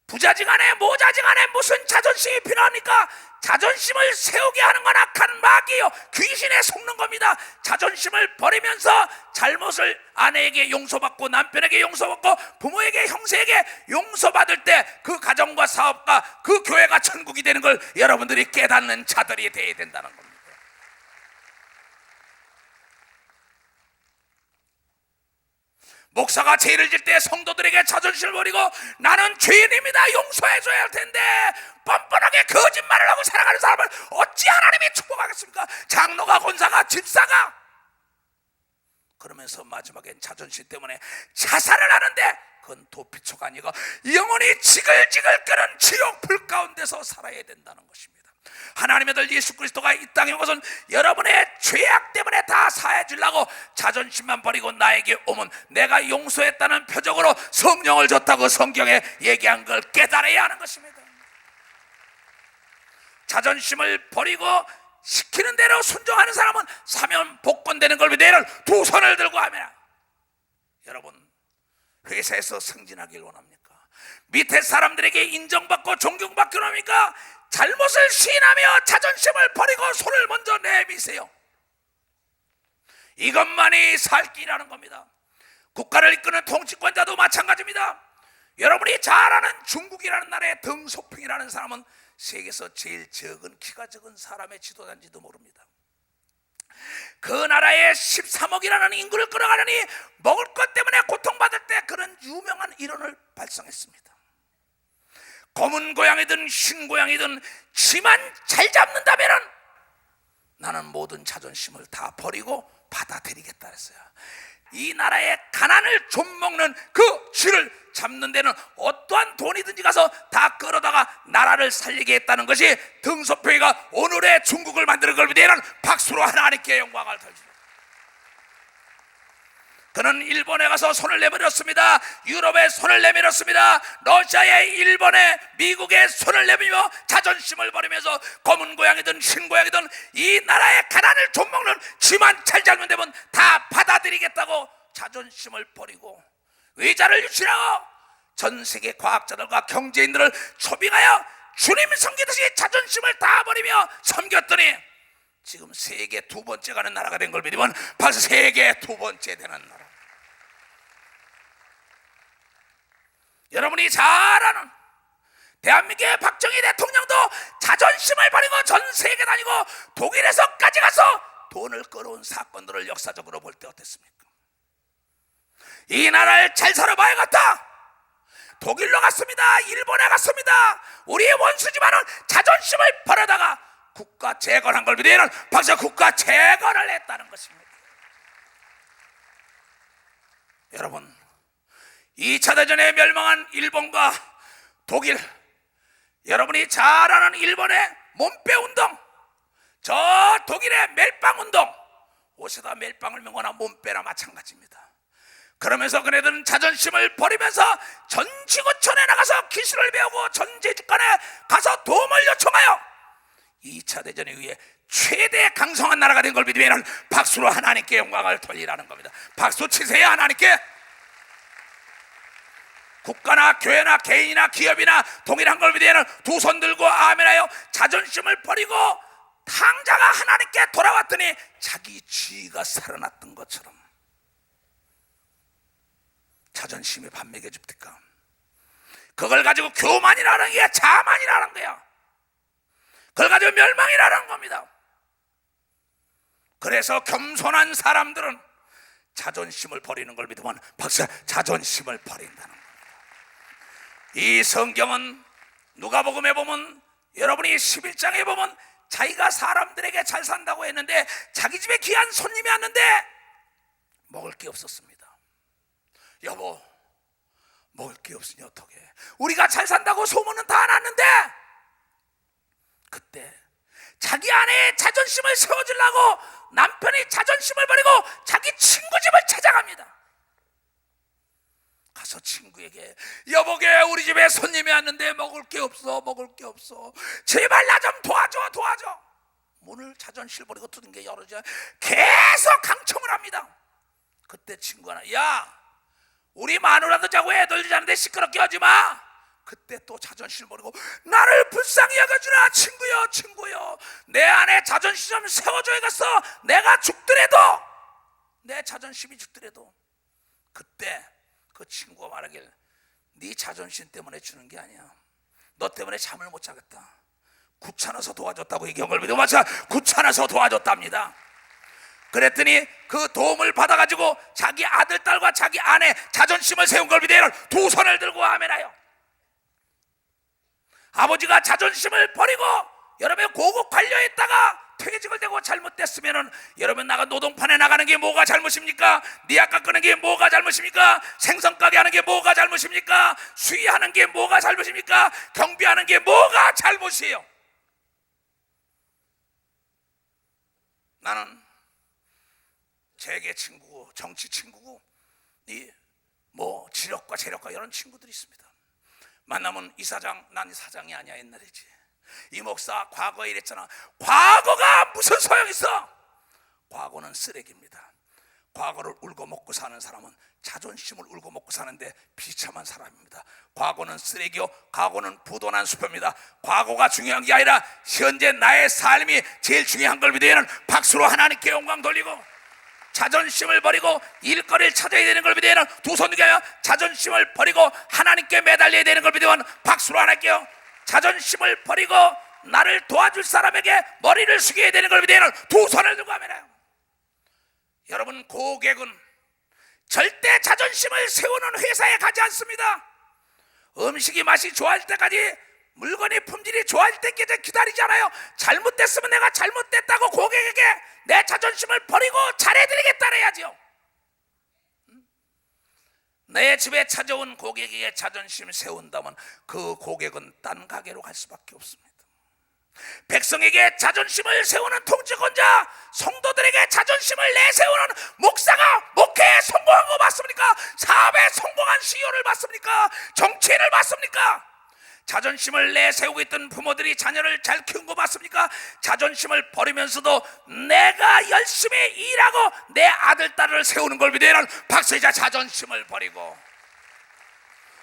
부자지간에 모자지간에 무슨 자존심이 필요합니까? 자존심을 세우게 하는 건 악한 마귀요, 귀신에 속는 겁니다. 자존심을 버리면서 잘못을 아내에게 용서받고 남편에게 용서받고 부모에게 형제에게 용서받을 때 그 가정과 사업과 그 교회가 천국이 되는 걸 여러분들이 깨닫는 자들이 되어야 된다는 겁니다. 목사가 죄를 질 때 성도들에게 자존심을 버리고 나는 죄인입니다 용서해줘야 할 텐데 뻔뻔하게 거짓말을 하고 살아가는 사람을 어찌 하나님이 축복하겠습니까? 장로가, 권사가, 집사가. 그러면서 마지막엔 자존심 때문에 자살을 하는데 그건 도피처가 아니고 영원히 지글지글 끓는 지옥 불 가운데서 살아야 된다는 것입니다. 하나님의 아들 예수 그리스도가 이 땅에 온 것은 여러분의 죄악 때문에 다 사해 주려고 자존심만 버리고 나에게 오면 내가 용서했다는 표적으로 성령을 줬다고 성경에 얘기한 걸 깨달아야 하는 것입니다. 자존심을 버리고 시키는 대로 순종하는 사람은 사면 복권되는 걸 내를 두 손을 들고 하면, 여러분 회사에서 승진하길 원합니까? 밑에 사람들에게 인정받고 존경받기를 원합니까? 잘못을 시인하며 자존심을 버리고 손을 먼저 내미세요. 이것만이 살 길이라는 겁니다. 국가를 이끄는 통치권자도 마찬가지입니다. 여러분이 잘 아는 중국이라는 나라의 덩소핑이라는 사람은 세계에서 제일 적은, 키가 적은 사람의 지도자인지도 모릅니다. 그 나라에 13억이라는 인구를 끌어가려니 먹을 것 때문에 고통받을 때 그런 유명한 이론을 발상했습니다. 검은 고양이든 흰 고양이든 쥐만 잘 잡는다면 나는 모든 자존심을 다 버리고 받아들이겠다 했어요. 이 나라의 가난을 좀먹는 그 쥐를 잡는 데는 어떠한 돈이든지 가서 다 끌어다가 나라를 살리게 했다는 것이 덩소표이가 오늘의 중국을 만드는 걸 위대한 박수로 하나님께 영광을 돌립니다. 그는 일본에 가서 손을 내밀었습니다. 유럽에 손을 내밀었습니다. 러시아에, 일본에, 미국에 손을 내밀며 자존심을 버리면서 검은 고양이든 흰 고양이든 이 나라의 가난을 좀먹는 쥐만 잘 잡는 데면 다 받아들이겠다고 자존심을 버리고 의자를 유치하고 전 세계 과학자들과 경제인들을 초빙하여 주님 섬기듯이 자존심을 다 버리며 섬겼더니 지금 세계 두 번째 가는 나라가 된 걸 믿으면 벌써 세계 두 번째 되는 나라. 여러분이 잘 아는 대한민국의 박정희 대통령도 자존심을 버리고 전 세계 다니고 독일에서까지 가서 돈을 끌어온 사건들을 역사적으로 볼 때 어땠습니까? 이 나라를 잘 살아봐야겠다. 독일로 갔습니다. 일본에 갔습니다. 우리의 원수지만은 자존심을 버려다가 국가 재건한 걸 믿으면 벌써 국가 재건을 했다는 것입니다. 여러분, 2차 대전에 멸망한 일본과 독일, 여러분이 잘 아는 일본의 몸빼운동, 저 독일의 멜빵운동, 옷에다 멜빵을 메거나 몸빼나 마찬가지입니다. 그러면서 그네들은 자존심을 버리면서 전 지구촌에 나가서 기술을 배우고 전제주간에 가서 도움을 요청하여 2차 대전에 의해 최대 강성한 나라가 된 걸 믿으면 박수로 하나님께 영광을 돌리라는 겁니다. 박수 치세요. 하나님께. 국가나 교회나 개인이나 기업이나 동일한 걸 믿으면 두 손 들고 아멘하여 자존심을 버리고 탕자가 하나님께 돌아왔더니 자기 쥐가 살아났던 것처럼 자존심이 밥 먹여줍니까? 그걸 가지고 교만이라는 게 자만이라는 거야. 그걸 가지고 멸망이라는 겁니다. 그래서 겸손한 사람들은 자존심을 버리는 걸 믿으면 벌써 자존심을 버린다는 겁니다. 이 성경은 누가복음에 보면, 여러분이 11장에 보면 자기가 사람들에게 잘 산다고 했는데 자기 집에 귀한 손님이 왔는데 먹을 게 없었습니다. 여보, 먹을 게 없으니 어떡해? 우리가 잘 산다고 소문은 다 났는데, 그때 자기 아내의 자존심을 세워주려고 남편이 자존심을 버리고 자기 친구 집을 찾아갑니다. 가서 친구에게, 여보게 우리 집에 손님이 왔는데 먹을 게 없어, 먹을 게 없어, 제발 나 좀 도와줘. 문을 자존심 버리고 두들겨 열어줘. 계속 강청을 합니다. 그때 친구가, 야, 우리 마누라도 자고 애들 자는데 시끄럽게 하지 마. 그때 또 자존심 버리고, 나를 불쌍히 여겨주라. 친구여, 내 안에 자존심 좀 세워줘야겠어. 내가 죽더라도, 내 자존심이 죽더라도. 그때 그 친구가 말하길, 네 자존심 때문에 주는 게 아니야. 너 때문에 잠을 못 자겠다. 귀찮아서 도와줬다고. 이 경을 믿어 맞아. 귀찮아서 도와줬답니다. 그랬더니 그 도움을 받아가지고 자기 아들, 딸과 자기 아내 자존심을 세운 걸 믿어요. 두 손을 들고 아멘하여. 아버지가 자존심을 버리고 여러분 고급 관료했다가 퇴직을 되고 잘못됐으면은, 여러분 나가 노동판에 나가는 게 뭐가 잘못입니까? 니아 깎는 게 뭐가 잘못입니까? 생선 가게 하는 게 뭐가 잘못입니까? 수의하는 게 뭐가 잘못입니까? 경비하는 게 뭐가 잘못이에요? 나는 재계 친구고 정치 친구고 뭐 지력과 재력과 이런 친구들이 있습니다. 만나면 이 사장, 난 이 사장이 아니야, 옛날이지. 이 목사 과거에 이랬잖아. 과거가 무슨 소용 있어? 과거는 쓰레기입니다. 과거를 울고 먹고 사는 사람은 자존심을 울고 먹고 사는데 비참한 사람입니다. 과거는 쓰레기요, 과거는 부도난 수표입니다. 과거가 중요한 게 아니라 현재 나의 삶이 제일 중요한 걸 믿으면 박수로 하나님께 영광 돌리고, 자존심을 버리고 일거리를 찾아야 되는 걸 믿으면 두 손 들고 자존심을 버리고 하나님께 매달려야 되는 걸 믿으면 박수로 하나님께요. 자존심을 버리고 나를 도와줄 사람에게 머리를 숙여야 되는 걸 믿으면 두 손을 들고 하면, 여러분 고객은 절대 자존심을 세우는 회사에 가지 않습니다. 음식이 맛이 좋아질 때까지, 물건이 품질이 좋아질 때까지 기다리잖아요. 잘못됐으면 내가 잘못됐다고 고객에게 내 자존심을 버리고 잘해드리겠다 해야죠. 내 집에 찾아온 고객에게 자존심 세운다면 그 고객은 딴 가게로 갈 수밖에 없습니다. 백성에게 자존심을 세우는 통치권자, 성도들에게 자존심을 내세우는 목사가 목회에 성공한 거 맞습니까? 사업에 성공한 CEO를 맞습니까? 정치인을 맞습니까? 자존심을 내세우고 있던 부모들이 자녀를 잘 키운 거 맞습니까? 자존심을 버리면서도 내가 열심히 일하고 내 아들, 딸을 세우는 걸 믿으면 박수이자 자존심을 버리고,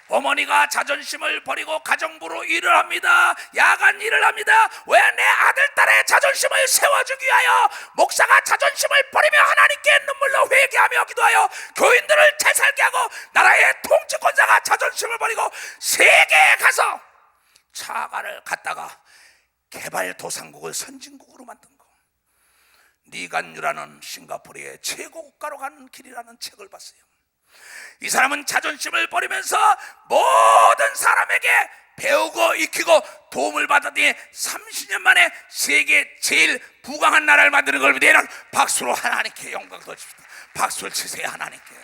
어머니가 자존심을 버리고 가정부로 일을 합니다. 야간 일을 합니다. 왜? 내 아들, 딸의 자존심 자존심을 세워주기 위하여 목사가 자존심을 버리며 하나님께 눈물로 회개하며 기도하여 교인들을 되살게 하고 나라의 통치권자가 자존심을 버리고 세계에 가서 차가를 갖다가 개발도상국을 선진국으로 만든 거. 리간유라는 싱가포르의 최고 국가로 가는 길이라는 책을 봤어요. 이 사람은 자존심을 버리면서 모든 사람에게 배우고 익히고 도움을 받았더니 30년 만에 세계 제일 부강한 나라를 만드는 걸 위대한 박수로 하나님께 영광 돌립시다. 박수를 치세요. 하나님께.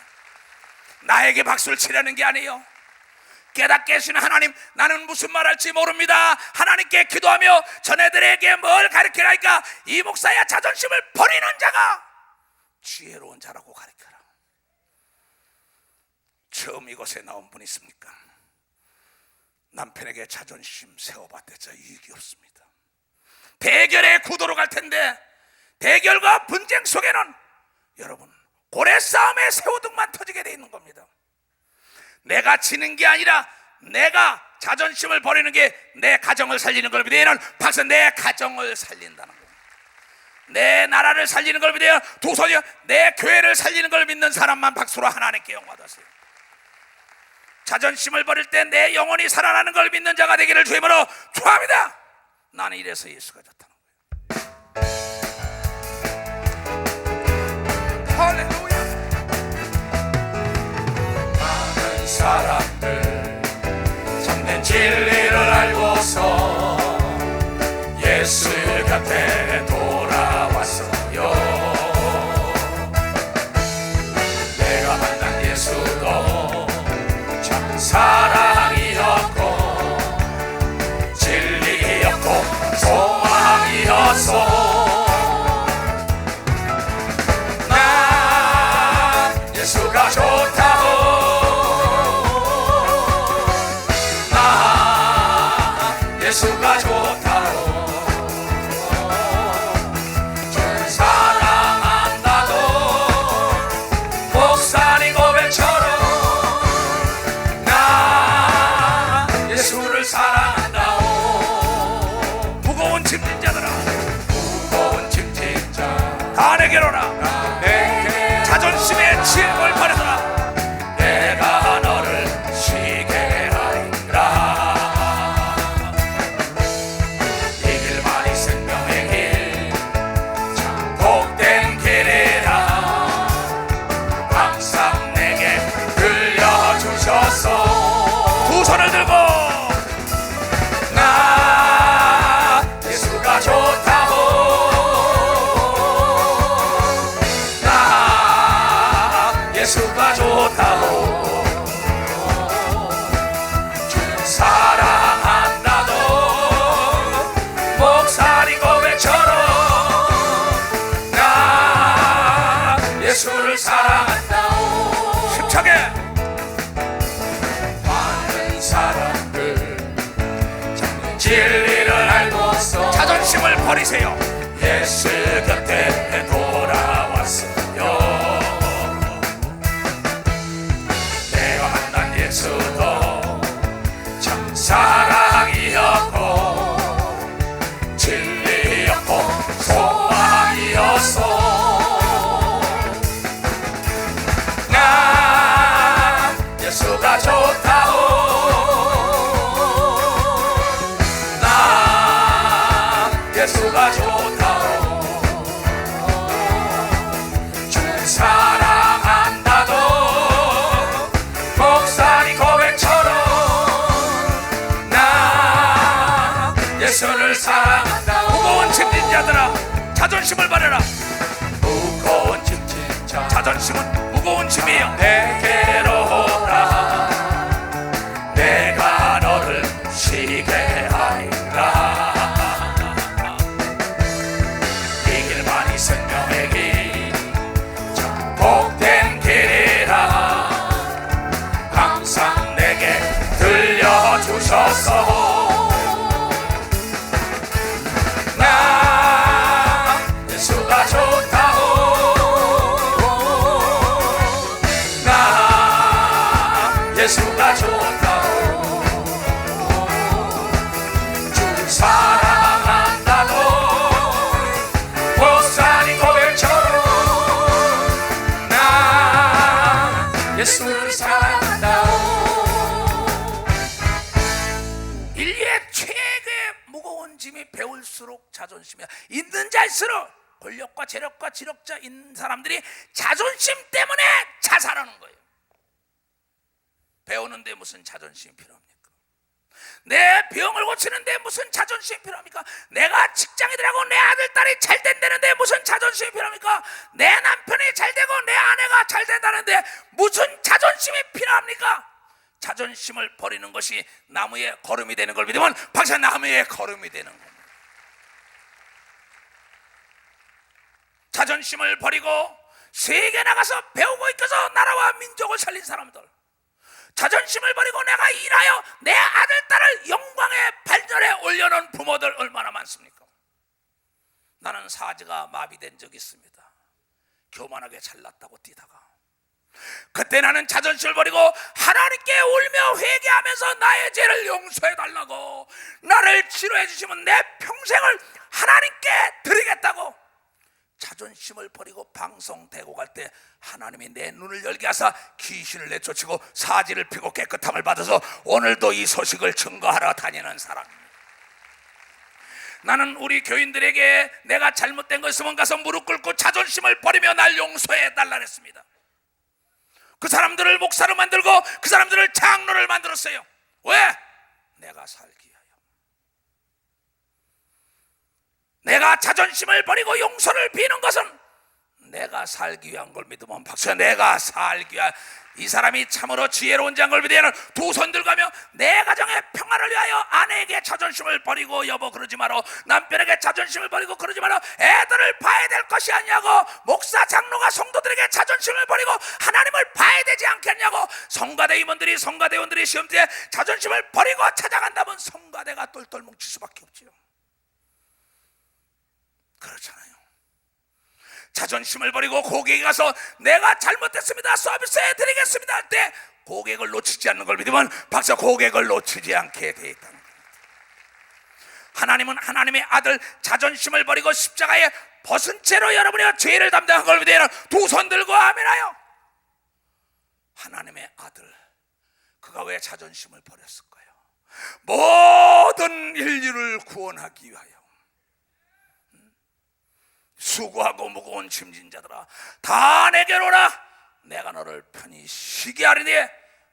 나에게 박수를 치라는 게 아니에요. 깨닫게 하시는 하나님, 나는 무슨 말 할지 모릅니다. 하나님께 기도하며 전애들에게 뭘 가르치라니까 이 목사야 자존심을 버리는 자가 지혜로운 자라고 가르쳐라. 처음 이곳에 나온 분 있습니까? 남편에게 자존심 세워봤대자 이익이 없습니다. 대결의 구도로 갈 텐데 대결과 분쟁 속에는 여러분 고래 싸움의 새우등만 터지게 돼 있는 겁니다. 내가 지는 게 아니라 내가 자존심을 버리는 게 내 가정을 살리는 걸 믿어요. 박수. 내 가정을 살린다는 거예요. 내 나라를 살리는 걸 믿어요. 두 손이요. 내 교회를 살리는 걸 믿는 사람만 박수로 하나님께 영광 받으세요. 자존심을 버릴 때 내 영혼이 살아나는 걸 믿는 자가 되기를 주의 이름으로 축원합니다. 나는 이래서 예수가 좋다는 거예요. 할렐루야. 많은 사람들 참된 진리를 알고서 예수 곁에 돌아왔어요. 내가 만난 예수도 참 사랑이었고 진리였고 소망이었어. 난 예수가 좋다고, 난 예수가 좋다고, 전 사랑한다고 목사님 고백처럼 예수를 사랑한다오. 무거운 짐진 자들아, 무거운 짐진 자 다 내게로 오라. 자존심의 짐을 버려라. 내가 너를 쉬게 하리라. 이 길만이 생명의 길, 참 복된 길이라. 항상 내게 들려주셔서 두 손을 들고 나 예수가 좋다고, 나 예수가 좋다고, 주를 사랑한다도 목사님 고백처럼 나 예수를 사랑한다오. 힘차게. 사람들 진리를 알고서 자존심을 버리세요. 예수 곁에 돌아왔어요. 내가 만난 예수도 참 사랑이었고 진리였고 소망이었어. 나 예수가 좋다고, 예수가 좋다고, 주를 사랑한다도 목사님 고백처럼 나 예수를 사랑한다고. 무거운 짐진 자들아 자존심을 버려라. 무거운 짐진 자, 자존심은 무거운 짐이에요. 내게로 오라. 내가 너를 쉬게 하리라. 생명의 길, 참 복된 길이라. 항상 내게 들려주셔서 나 예수가 좋다고, 나 자존심이야. 있는 자일수록 권력과 재력과 지력자 있는 사람들이 자존심 때문에 자살하는 거예요. 배우는데 무슨 자존심이 필요합니까? 내 병을 고치는데 무슨 자존심이 필요합니까? 내가 직장이 되라고 내 아들, 딸이 잘 된다는데 무슨 자존심이 필요합니까? 내 남편이 잘 되고 내 아내가 잘 된다는데 무슨 자존심이 필요합니까? 자존심을 버리는 것이 나무의 거름이 되는 걸 믿으면 박사 나무의 거름이 되는 겁니다. 자존심을 버리고 세계 나가서 배우고 있어서 나라와 민족을 살린 사람들, 자존심을 버리고 내가 일하여 내 아들, 딸을 영광의 발전에 올려놓은 부모들 얼마나 많습니까? 나는 사지가 마비된 적이 있습니다. 교만하게 잘났다고 뛰다가 그때 나는 자존심을 버리고 하나님께 울며 회개하면서 나의 죄를 용서해 달라고, 나를 치료해 주시면 내 평생을 하나님께 드리겠다고 자존심을 버리고 방송 대고 갈 때 하나님이 내 눈을 열게 하사 귀신을 내쫓고 사지를 피고 깨끗함을 받아서 오늘도 이 소식을 증거하러 다니는 사람입니다. 나는 우리 교인들에게 내가 잘못된 거 있으면 가서 무릎 꿇고 자존심을 버리며 날 용서해 달라 했습니다. 그 사람들을 목사로 만들고 그 사람들을 장로를 만들었어요. 왜? 내가 살기 위하여. 내가 자존심을 버리고 용서를 비는 것은 내가 살기 위한 걸 믿으면 박수야. 내가 살기 위한, 이 사람이 참으로 지혜로운 자인 걸 믿으면 두 손 들가며 내 가정의 평화를 위하여 아내에게 자존심을 버리고 여보 그러지 마라, 남편에게 자존심을 버리고 그러지 마라, 애들을 봐야 될 것이 아니냐고, 목사 장로가 성도들에게 자존심을 버리고 하나님을 봐야 되지 않겠냐고, 성가대 임원들이 성가대원들이 시험대에 자존심을 버리고 찾아간다면 성가대가 똘똘 뭉칠 수밖에 없지요. 그렇잖아요. 자존심을 버리고 고객이 가서 내가 잘못했습니다, 서비스해 드리겠습니다 할 때 고객을 놓치지 않는 걸 믿으면 박사 고객을 놓치지 않게 돼 있다는 겁니다. 하나님은 하나님의 아들 자존심을 버리고 십자가에 벗은 채로 여러분의 죄를 담당한 걸 믿으면 두 손 들고 아멘하여. 하나님의 아들, 그가 왜 자존심을 버렸을까요? 모든 인류를 구원하기 위하여. 수고하고 무거운 짐진 자들아 다 내게로 오라, 내가 너를 편히 쉬게 하리니.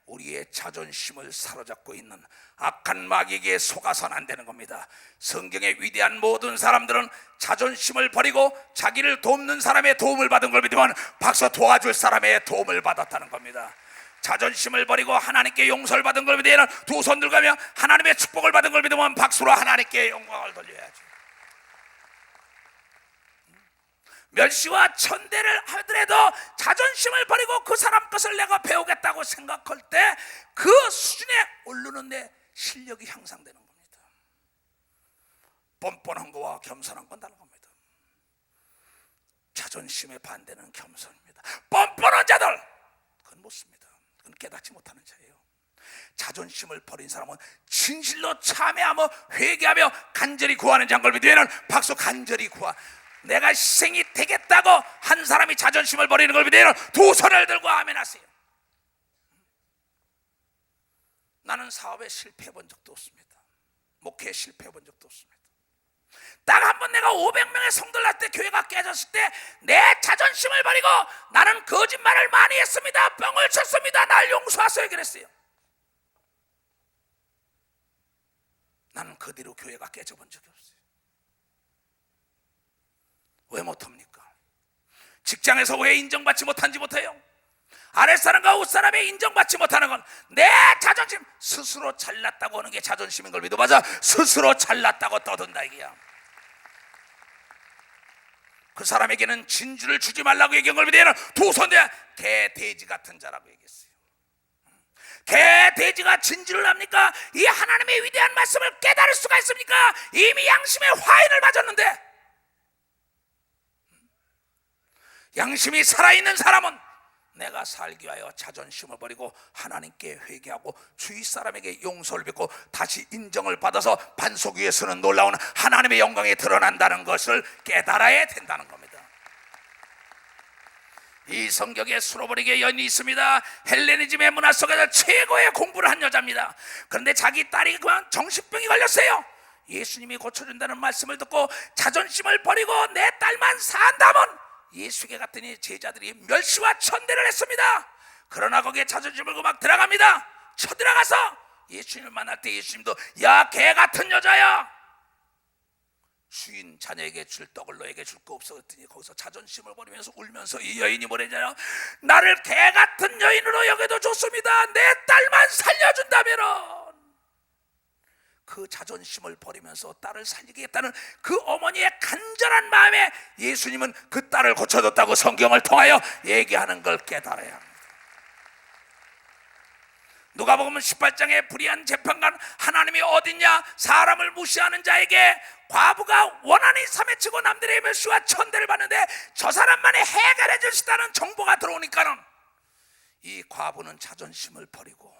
우리의 자존심을 사로잡고 있는 악한 마귀에게 속아서는 안 되는 겁니다. 성경의 위대한 모든 사람들은 자존심을 버리고 자기를 돕는 사람의 도움을 받은 걸 믿으면 박수 도와줄 사람의 도움을 받았다는 겁니다. 자존심을 버리고 하나님께 용서를 받은 걸 믿으면 두 손 들가며 하나님의 축복을 받은 걸 믿으면 박수로 하나님께 영광을 돌려야죠. 멸시와 천대를 하더라도 자존심을 버리고 그 사람 것을 내가 배우겠다고 생각할 때 그 수준에 오르는 내 실력이 향상되는 겁니다. 뻔뻔한 거와 겸손한 건 다른 겁니다. 자존심의 반대는 겸손입니다. 뻔뻔한 자들, 그건 못 씁니다. 그건 깨닫지 못하는 자예요. 자존심을 버린 사람은 진실로 참회하며 회개하며 간절히 구하는 자인 걸 믿으면 박수 간절히 구하. 내가 희생이 되겠다고 한 사람이 자존심을 버리는 걸 믿으면 두 손을 들고 아멘하세요. 나는 사업에 실패해 본 적도 없습니다. 목회에 실패해 본 적도 없습니다. 딱 한 번 내가 500명의 성도를 할 때 교회가 깨졌을 때 내 자존심을 버리고 나는 거짓말을 많이 했습니다, 뻥을 쳤습니다, 날 용서하소요 그랬어요. 나는 그 뒤로 교회가 깨져본 적이 없어요. 왜 못합니까? 직장에서 왜 인정받지 못한지 못해요? 아랫사람과 윗사람이 인정받지 못하는 건 내 자존심, 스스로 잘났다고 하는 게 자존심인 걸 믿어. 맞아, 스스로 잘났다고 떠든다 이게야. 그 사람에게는 진주를 주지 말라고 얘기한 걸 믿으면 두 손 대 개 돼지 같은 자라고 얘기했어요. 개 돼지가 진주를 합니까? 이 하나님의 위대한 말씀을 깨달을 수가 있습니까? 이미 양심의 화인을 맞았는데. 양심이 살아있는 사람은 내가 살기 위하여 자존심을 버리고 하나님께 회개하고 주위 사람에게 용서를 받고 다시 인정을 받아서 반석 위에 서는 놀라운 하나님의 영광이 드러난다는 것을 깨달아야 된다는 겁니다. 이 성경에 수로버리게 여인이 있습니다. 헬레니즘의 문화 속에서 최고의 공부를 한 여자입니다. 그런데 자기 딸이 그만 정신병이 걸렸어요. 예수님이 고쳐준다는 말씀을 듣고 자존심을 버리고 내 딸만 산다면 예수에게 갔더니 제자들이 멸시와 천대를 했습니다. 그러나 거기에 자존심을 걸고 막 들어갑니다. 쳐들어가서 예수님을 만날 때 예수님도 야 개 같은 여자야, 주인 자녀에게 줄 떡을 너에게 줄 거 없어 그랬더니 거기서 자존심을 버리면서 울면서 이 여인이 뭐랬냐면 나를 개 같은 여인으로 여겨도 좋습니다. 내 딸만 살려준다면. 그 자존심을 버리면서 딸을 살리겠다는 그 어머니의 간절한 마음에 예수님은 그 딸을 고쳐줬다고 성경을 통하여 얘기하는 걸 깨달아야 합니다. 누가복음 18장에 불의한 재판관 하나님이 어딨냐, 사람을 무시하는 자에게 과부가 원한이 삼해치고 남들의 멸시와 천대를 받는데 저 사람만이 해결해 줄 수 있다는 정보가 들어오니까는 이 과부는 자존심을 버리고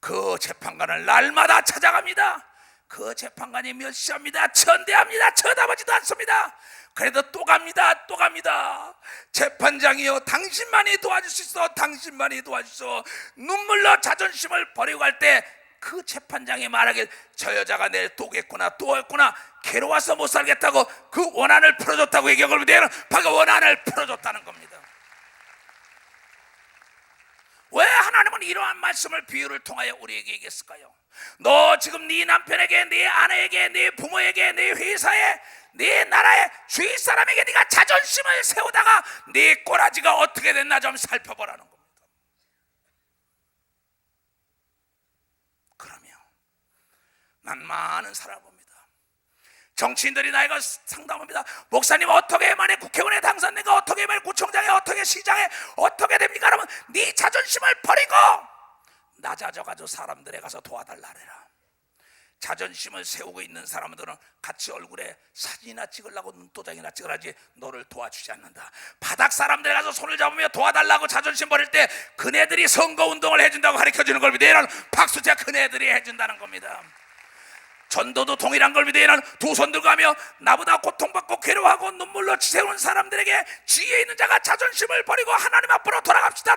그 재판관을 날마다 찾아갑니다. 그 재판관이 멸시합니다. 천대합니다. 쳐다보지도 않습니다. 그래도 또 갑니다. 또 갑니다. 재판장이여, 당신만이 도와줄 수 있어. 당신만이 도와줄 수 있어. 눈물로 자존심을 버리고 갈 때 그 재판장이 말하길 저 여자가 내일 또 오겠구나, 또 오겠구나, 괴로워서 못 살겠다고 그 원한을 풀어줬다고 얘기하고 있는데 바로 원한을 풀어줬다는 겁니다. 왜 하나님은 이러한 말씀을 비유를 통하여 우리에게 얘기했을까요? 너 지금 네 남편에게, 네 아내에게, 네 부모에게, 네 회사에, 네 나라의 주위 사람에게 네가 자존심을 세우다가 네 꼬라지가 어떻게 됐나 좀 살펴보라는 겁니다. 그러면 난 많은 사람을 봅니다. 정치인들이 나이가 상담합니다. 목사님 어떻게 해만에 국회의원에 당선된가, 어떻게 해만에 구청장에, 어떻게 시장에 어떻게 됩니까? 그러면 네 자존심을 버리고 낮아져가지고 사람들에 가서 도와달라래라. 자존심을 세우고 있는 사람들은 같이 얼굴에 사진이나 찍으려고 눈도장이나 찍으라지 너를 도와주지 않는다. 바닥 사람들에 가서 손을 잡으며 도와달라고 자존심 버릴 때 그네들이 선거운동을 해준다고 가르쳐주는 걸 믿어야 박수차 그네들이 해준다는 겁니다. 전도도 동일한 걸 믿어야 두 손 들고 하며 나보다 고통받고 괴로워하고 눈물로 치세우는 사람들에게 지혜 있는 자가 자존심을 버리고 하나님 앞으로 돌아갑시다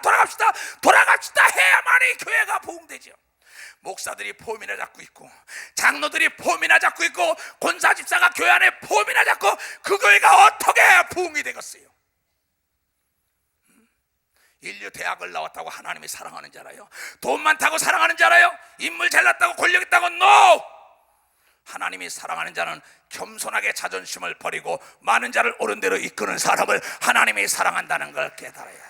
해야만이 교회가 부흥되죠. 목사들이 폼이나 잡고 있고 장로들이 폼이나 잡고 있고 권사 집사가 교회 안에 폼이나 잡고 그 교회가 어떻게 부흥이 되겠어요? 인류 대학을 나왔다고 하나님이 사랑하는 줄 알아요? 돈 많다고 사랑하는 줄 알아요? 인물 잘났다고 권력 있다고 NO! 하나님이 사랑하는 자는 겸손하게 자존심을 버리고 많은 자를 옳은 대로 이끄는 사람을 하나님이 사랑한다는 걸 깨달아야지.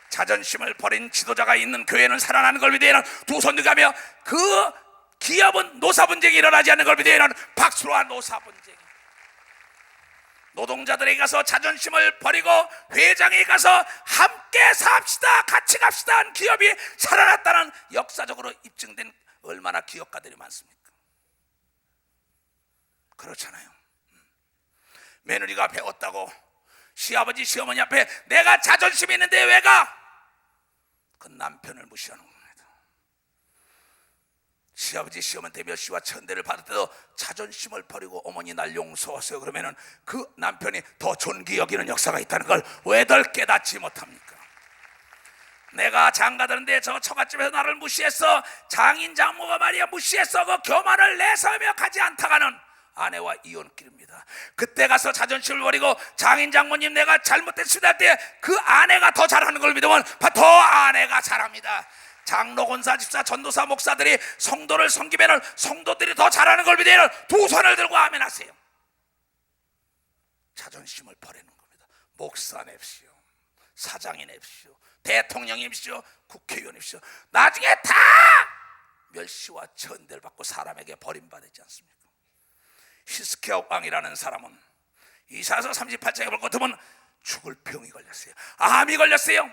자존심을 버린 지도자가 있는 교회는 살아나는 걸 믿어야 두 손 들가며 그 기업은 노사 분쟁이 일어나지 않는 걸 믿어야 박수로와 노사 분쟁. 노동자들에게 가서 자존심을 버리고 회장에 가서 함께 삽시다, 같이 갑시다 한 기업이 살아났다는 역사적으로 입증된 얼마나 기업가들이 많습니까? 그렇잖아요. 며느리가 배웠다고 시아버지 시어머니 앞에 내가 자존심이 있는데 왜 가? 그 남편을 무시하는 겁니다. 시아버지 시어머니한테 멸시와 천대를 받을 때도 자존심을 버리고 어머니 날 용서하세요 그러면은 그 남편이 더 존귀 여기는 역사가 있다는 걸 왜들 깨닫지 못합니까? 내가 장가드는데 저 처갓집에서 나를 무시했어, 장인 장모가 말이야 무시했어, 그 교만을 내세우며 가지 않다가는 아내와 이혼길입니다. 그때 가서 자존심을 버리고 장인 장모님 내가 잘못했습니다 할 때 그 아내가 더 잘하는 걸 믿으면 더 아내가 잘합니다. 장로, 권사, 집사, 전도사, 목사들이 성도를 섬기면 성도들이 더 잘하는 걸 믿으면 두 손을 들고 아멘 하세요. 자존심을 버리는 겁니다. 목사 냅시오, 사장이 냅시오, 대통령이 냅시오, 국회의원이십시오. 나중에 다 멸시와 천대를 받고 사람에게 버림받지 않습니까? 히스기야 왕이라는 사람은 이사야서 38장에 볼 것 같으면 죽을 병이 걸렸어요. 암이 걸렸어요.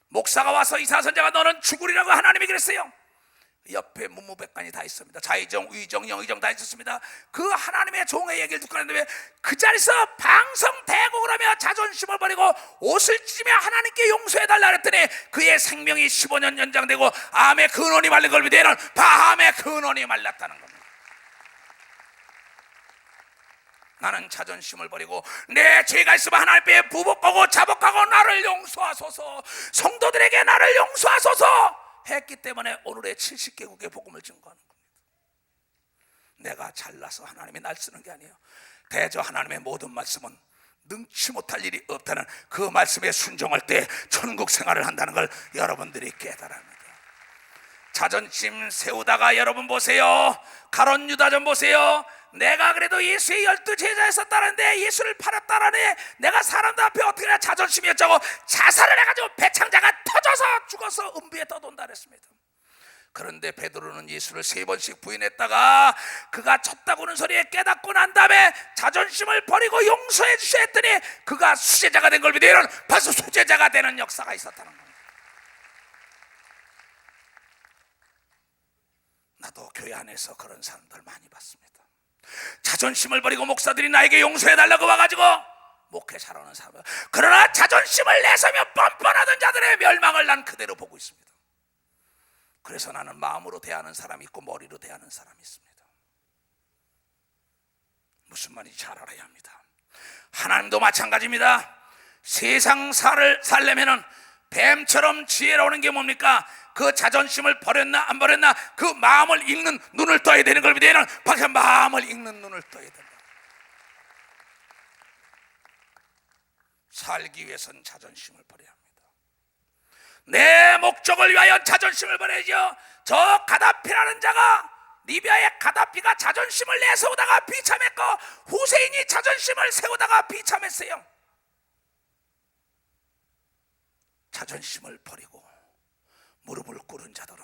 목사가 와서 이사야 선지자가 너는 죽으리라고 하나님이 그랬어요. 옆에 문무백관이 다 있습니다. 자의정, 위정, 영의정 다 있었습니다. 그 하나님의 종의 얘기를 듣고 있는데 그 자리에서 방성대곡을 하며 자존심을 버리고 옷을 찢으며 하나님께 용서해달라 그랬더니 그의 생명이 15년 연장되고 암의 근원이 말린 걸 믿으면 암의 근원이 말랐다는 겁니다. 나는 자존심을 버리고 내 죄가 있으면 하나님께 부복하고 자복하고 나를 용서하소서, 성도들에게 나를 용서하소서 했기 때문에 오늘의 70개국의 복음을 증거하는 겁니다. 내가 잘나서 하나님이 날 쓰는 게 아니에요. 대저 하나님의 모든 말씀은 능치 못할 일이 없다는 그 말씀에 순종할 때 천국 생활을 한다는 걸 여러분들이 깨달아야 합니다. 자존심 세우다가 여러분 보세요. 가론 유다전 보세요. 내가 그래도 예수의 12제자였었다는데 예수를 팔았다라네. 내가 사람들 앞에 어떻게 해야 자존심이 어쩌고 자살을 해가지고 배창자가 터져서 죽어서 음부에 떠돈다 그랬습니다. 그런데 베드로는 예수를 3번씩 부인했다가 그가 쳤다고는 소리에 깨닫고 난 다음에 자존심을 버리고 용서해 주셔야 했더니 그가 수제자가 된 걸 믿으면 벌써 수제자가 되는 역사가 있었다는 겁니다. 나도 교회 안에서 그런 사람들 많이 봤습니다. 자존심을 버리고 목사들이 나에게 용서해달라고 와가지고 목회 잘하는 사람, 그러나 자존심을 내세우며 뻔뻔하던 자들의 멸망을 난 그대로 보고 있습니다. 그래서 나는 마음으로 대하는 사람이 있고 머리로 대하는 사람이 있습니다. 무슨 말인지 잘 알아야 합니다. 하나님도 마찬가지입니다. 세상 살려면은 뱀처럼 지혜로우는 게 뭡니까? 그 자존심을 버렸나 안 버렸나 그 마음을 읽는 눈을 떠야 되는 걸 믿어야 박사 마음을 읽는 눈을 떠야 된다. 살기 위해서는 자존심을 버려야 합니다. 내 목적을 위하여 자존심을 버려야죠. 저 가다피라는 자가 리비아의 가다피가 자존심을 내세우다가 비참했고 후세인이 자존심을 세우다가 비참했어요. 자존심을 버리고 무릎을 꿇은 자들은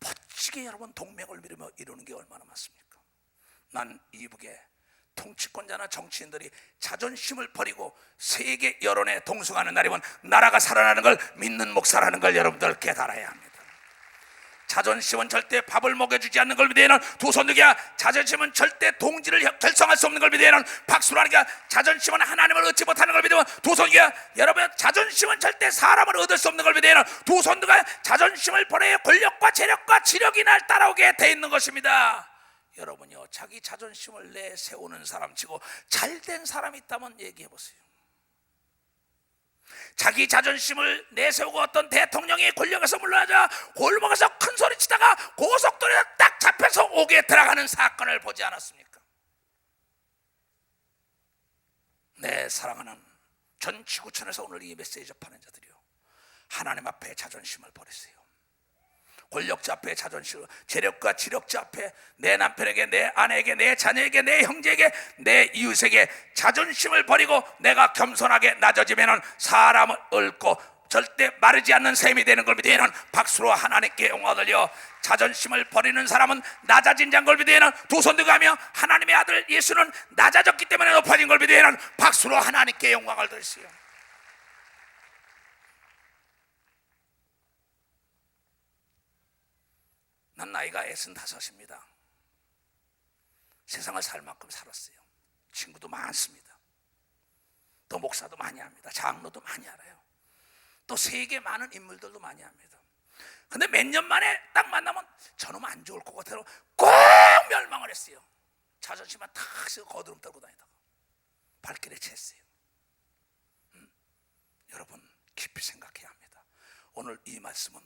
멋지게 여러분 동맹을 이루는 게 얼마나 많습니까? 난 이북에 통치권자나 정치인들이 자존심을 버리고 세계 여론에 동승하는 날이면 나라가 살아나는 걸 믿는 목사라는 걸 여러분들 깨달아야 합니다. 자존심은 절대 밥을 먹여주지 않는 걸 믿어야는 두 손 들기야. 자존심은 절대 동지를 결성할 수 없는 걸 믿어야는 박수로 하니까. 자존심은 하나님을 얻지 못하는 걸 믿으면 두 손 들기야. 여러분 자존심은 절대 사람을 얻을 수 없는 걸 믿어야는 두 손 들기야. 자존심을 버려야 권력과 재력과 지력이 날 따라오게 돼 있는 것입니다. 여러분요, 자기 자존심을 내세우는 사람치고 잘된 사람이 있다면 얘기해 보세요. 자기 자존심을 내세우고 어떤 대통령이 권력에서 물러나자 골목에서 큰 소리 치다가 고속도로에 딱 잡혀서 옥에 들어가는 사건을 보지 않았습니까? 내 사랑하는 전 지구촌에서 오늘 이 메시지 접하는 자들이요, 하나님 앞에 자존심을 버리세요. 권력자 앞에 자존심, 재력과 지력자 앞에 내 남편에게, 내 아내에게, 내 자녀에게, 내 형제에게, 내 이웃에게 자존심을 버리고 내가 겸손하게 낮아지면 사람을 얽고 절대 마르지 않는 셈이 되는 걸 믿으면 박수로 하나님께 영광 돌려. 자존심을 버리는 사람은 낮아진 자인 걸 믿으면 두 손 들고 하며 하나님의 아들 예수는 낮아졌기 때문에 높아진 걸 믿으면 박수로 하나님께 영광을 돌리세요. 난 나이가 65입니다. 세상을 살 만큼 살았어요. 친구도 많습니다. 또 목사도 많이 합니다. 장로도 많이 알아요. 또 세계 많은 인물들도 많이 합니다. 근데 몇 년 만에 딱 만나면 저놈 안 좋을 것 같아서 꼭 멸망을 했어요. 자존심만 탁 쓰고 거드름 떨고 다니다가 발길에 챘어요. 여러분 깊이 생각해야 합니다. 오늘 이 말씀은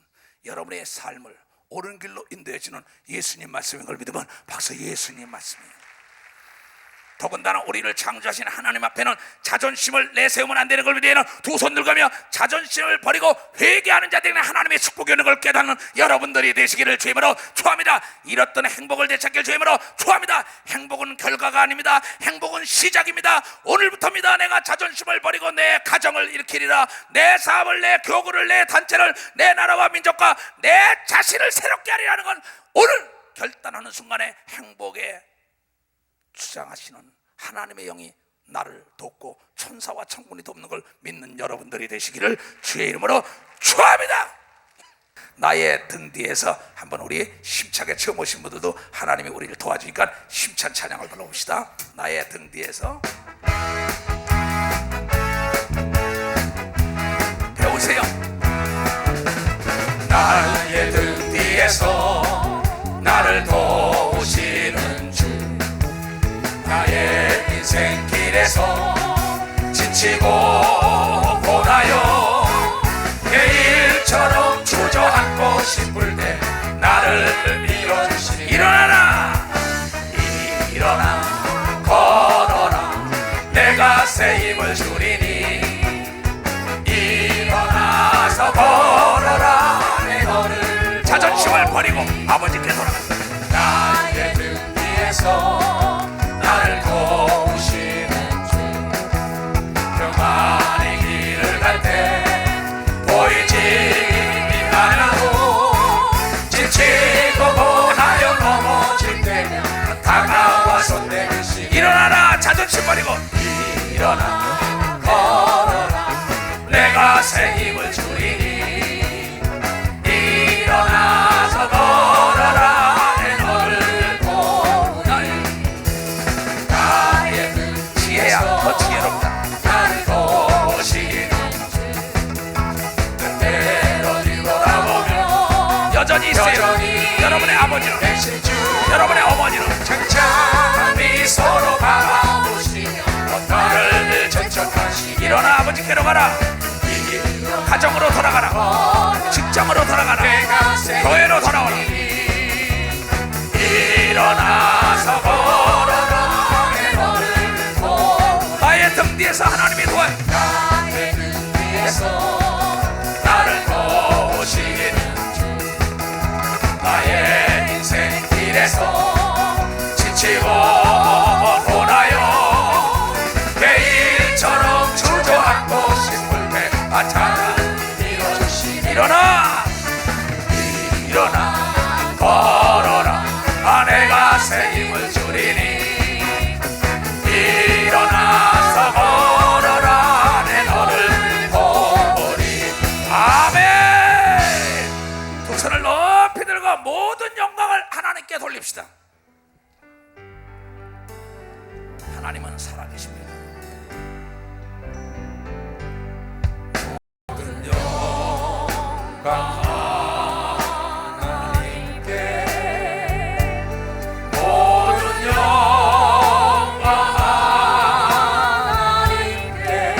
여러분의 삶을 옳은 길로 인도해주는 예수님 말씀인 걸 믿으면 박수. 예수님 말씀이에요. 더군다나 우리를 창조하신 하나님 앞에는 자존심을 내세우면 안 되는 걸 믿어야 두 손 들고며 자존심을 버리고 회개하는 자들에게 하나님의 축복이 오는 걸 깨닫는 여러분들이 되시기를 주님으로 축원합니다. 잃었던 행복을 되찾길 주님으로 축원합니다. 행복은 결과가 아닙니다. 행복은 시작입니다. 오늘부터입니다. 내가 자존심을 버리고 내 가정을 일으키리라. 내 사업을, 내 교구를, 내 단체를, 내 나라와 민족과 내 자신을 새롭게 하리라는 건 오늘 결단하는 순간에 행복에 주장하시는 하나님의 영이 나를 돕고 천사와 천군이 돕는 걸 믿는 여러분들이 되시기를 주의 이름으로 축원합니다. 나의 등 뒤에서 한번 우리 힘차게 처음 오신 분들도 하나님이 우리를 도와주니까 힘찬 찬양을 불러봅시다. 나의 등 뒤에서 배우세요. 나의 등 뒤에서 나를 도우시는 주, 나의 인생길에서 지치고 고나요 내일처럼 주저앉고 싶을 때 나를 밀어주시니 일어나라 내가 새 힘을 주리니 일어나서 걸어라. 내 너를 자존심을 버리고 아버지께 돌아간다. 나의 등 뒤에서 나를 도우시는 주, 평안의 길을 갈 때 보이지 않아도 지치고 고나여 넘어질 때면 다가와 손 내미시고 일어나라. 자존심 버리고 일어나 걸어라. 내가 새 힘을 주리니 일어나서 걸어라. 내 너를 도우니 나의 등 지혜야 더 지혜롭다. 나를 도우시는 그때로 뒤돌아보며 여전히 있어요. 여러분의 아버지는 여러분의 어머니는 창창한 미소로 바라보시며 나를 전적하시며 일어나 아버지께로 가라. 가정으로 돌아가라. 직장으로 돌아가라. 교회로 돌아오라. 일어나서 걸어라. 내 너를 도와. 나의 등 뒤에서 하나님이 도와요. 나의 등 뒤에서 나를 도우시는 주, 나의 인생 길에서 지치고 고나요 매일처럼 주저앉고 싶을 때 찬양 밀어주시니 일어나 일어나 걸어라. 내가 새 힘을 주리니 일어나서 걸어라. 내 너를 도우리. 아멘. 두 손을 높이 들고 모든 영광을 하나님께 돌립시다. 하나님은 살아계십니다. 모든 영광 하나님께, 모든 영광 하나님께,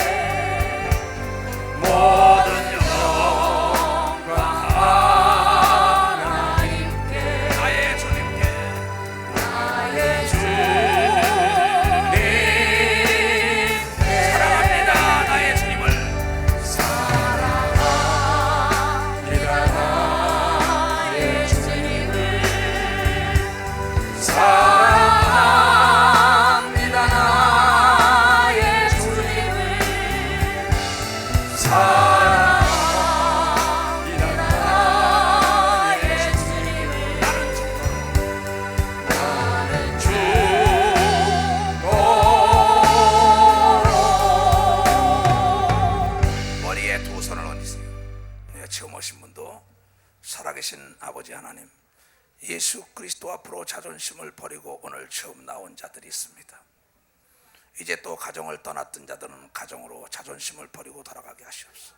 모든 영광 하나님께, 나의 주님께, 나의 주님께 사랑합니다. 나의 주님을 사랑합니다. 나의 주님을 사랑합니다. 나의 주님을 사랑합니다. 나의 주님을 나는 죽도록 머리에 두 손을 얹으세요. 처음 오신 분도 살아계신 아버지 하나님, 예수 그리스도 앞으로 자존심을 버리고 오늘 처음 나온 자들이 있습니다. 이제 또 가정을 떠났던 자들은 가정으로 자존심을 버리고 돌아가게 하시옵소서.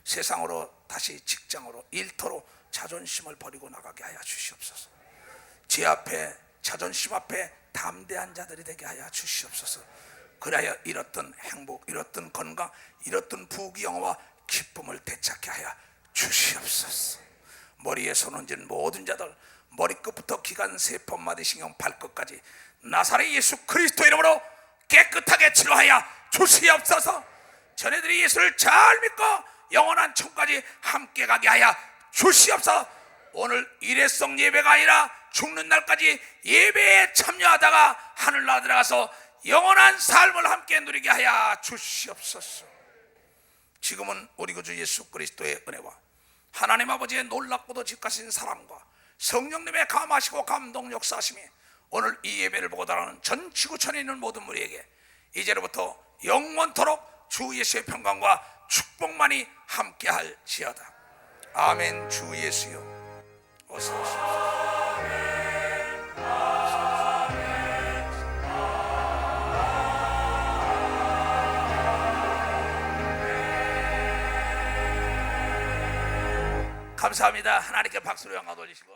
세상으로 다시 직장으로 일터로 자존심을 버리고 나가게 하여 주시옵소서. 제 앞에 자존심 앞에 담대한 자들이 되게 하여 주시옵소서. 그래야 잃었던 행복, 잃었던 건강, 잃었던 부귀영화와 기쁨을 되찾게 하여 주시옵소서. 머리에 손 얹은 모든 자들, 머리끝부터 기간 세포 마디신경 발끝까지 나사렛 예수 그리스도 이름으로 깨끗하게 치료하여 주시옵소서. 자네들이 예수를 잘 믿고 영원한 천국까지 함께 가게 하여 주시옵소서. 오늘 일회성 예배가 아니라 죽는 날까지 예배에 참여하다가 하늘나라 들어가서 영원한 삶을 함께 누리게 하여 주시옵소서. 지금은 우리 구주 예수 그리스도의 은혜와 하나님 아버지의 놀랍고도 직가신 사랑과 성령님의 감하시고 감동 역사하심이 오늘 이 예배를 보고 달하는 전 지구촌에 있는 모든 우리에게 이제로부터 영원토록 주 예수의 평강과 축복만이 함께할지어다. 아멘. 주 예수여 어서 오십시오. 감사합니다. 하나님께 박수로 영광 돌리시고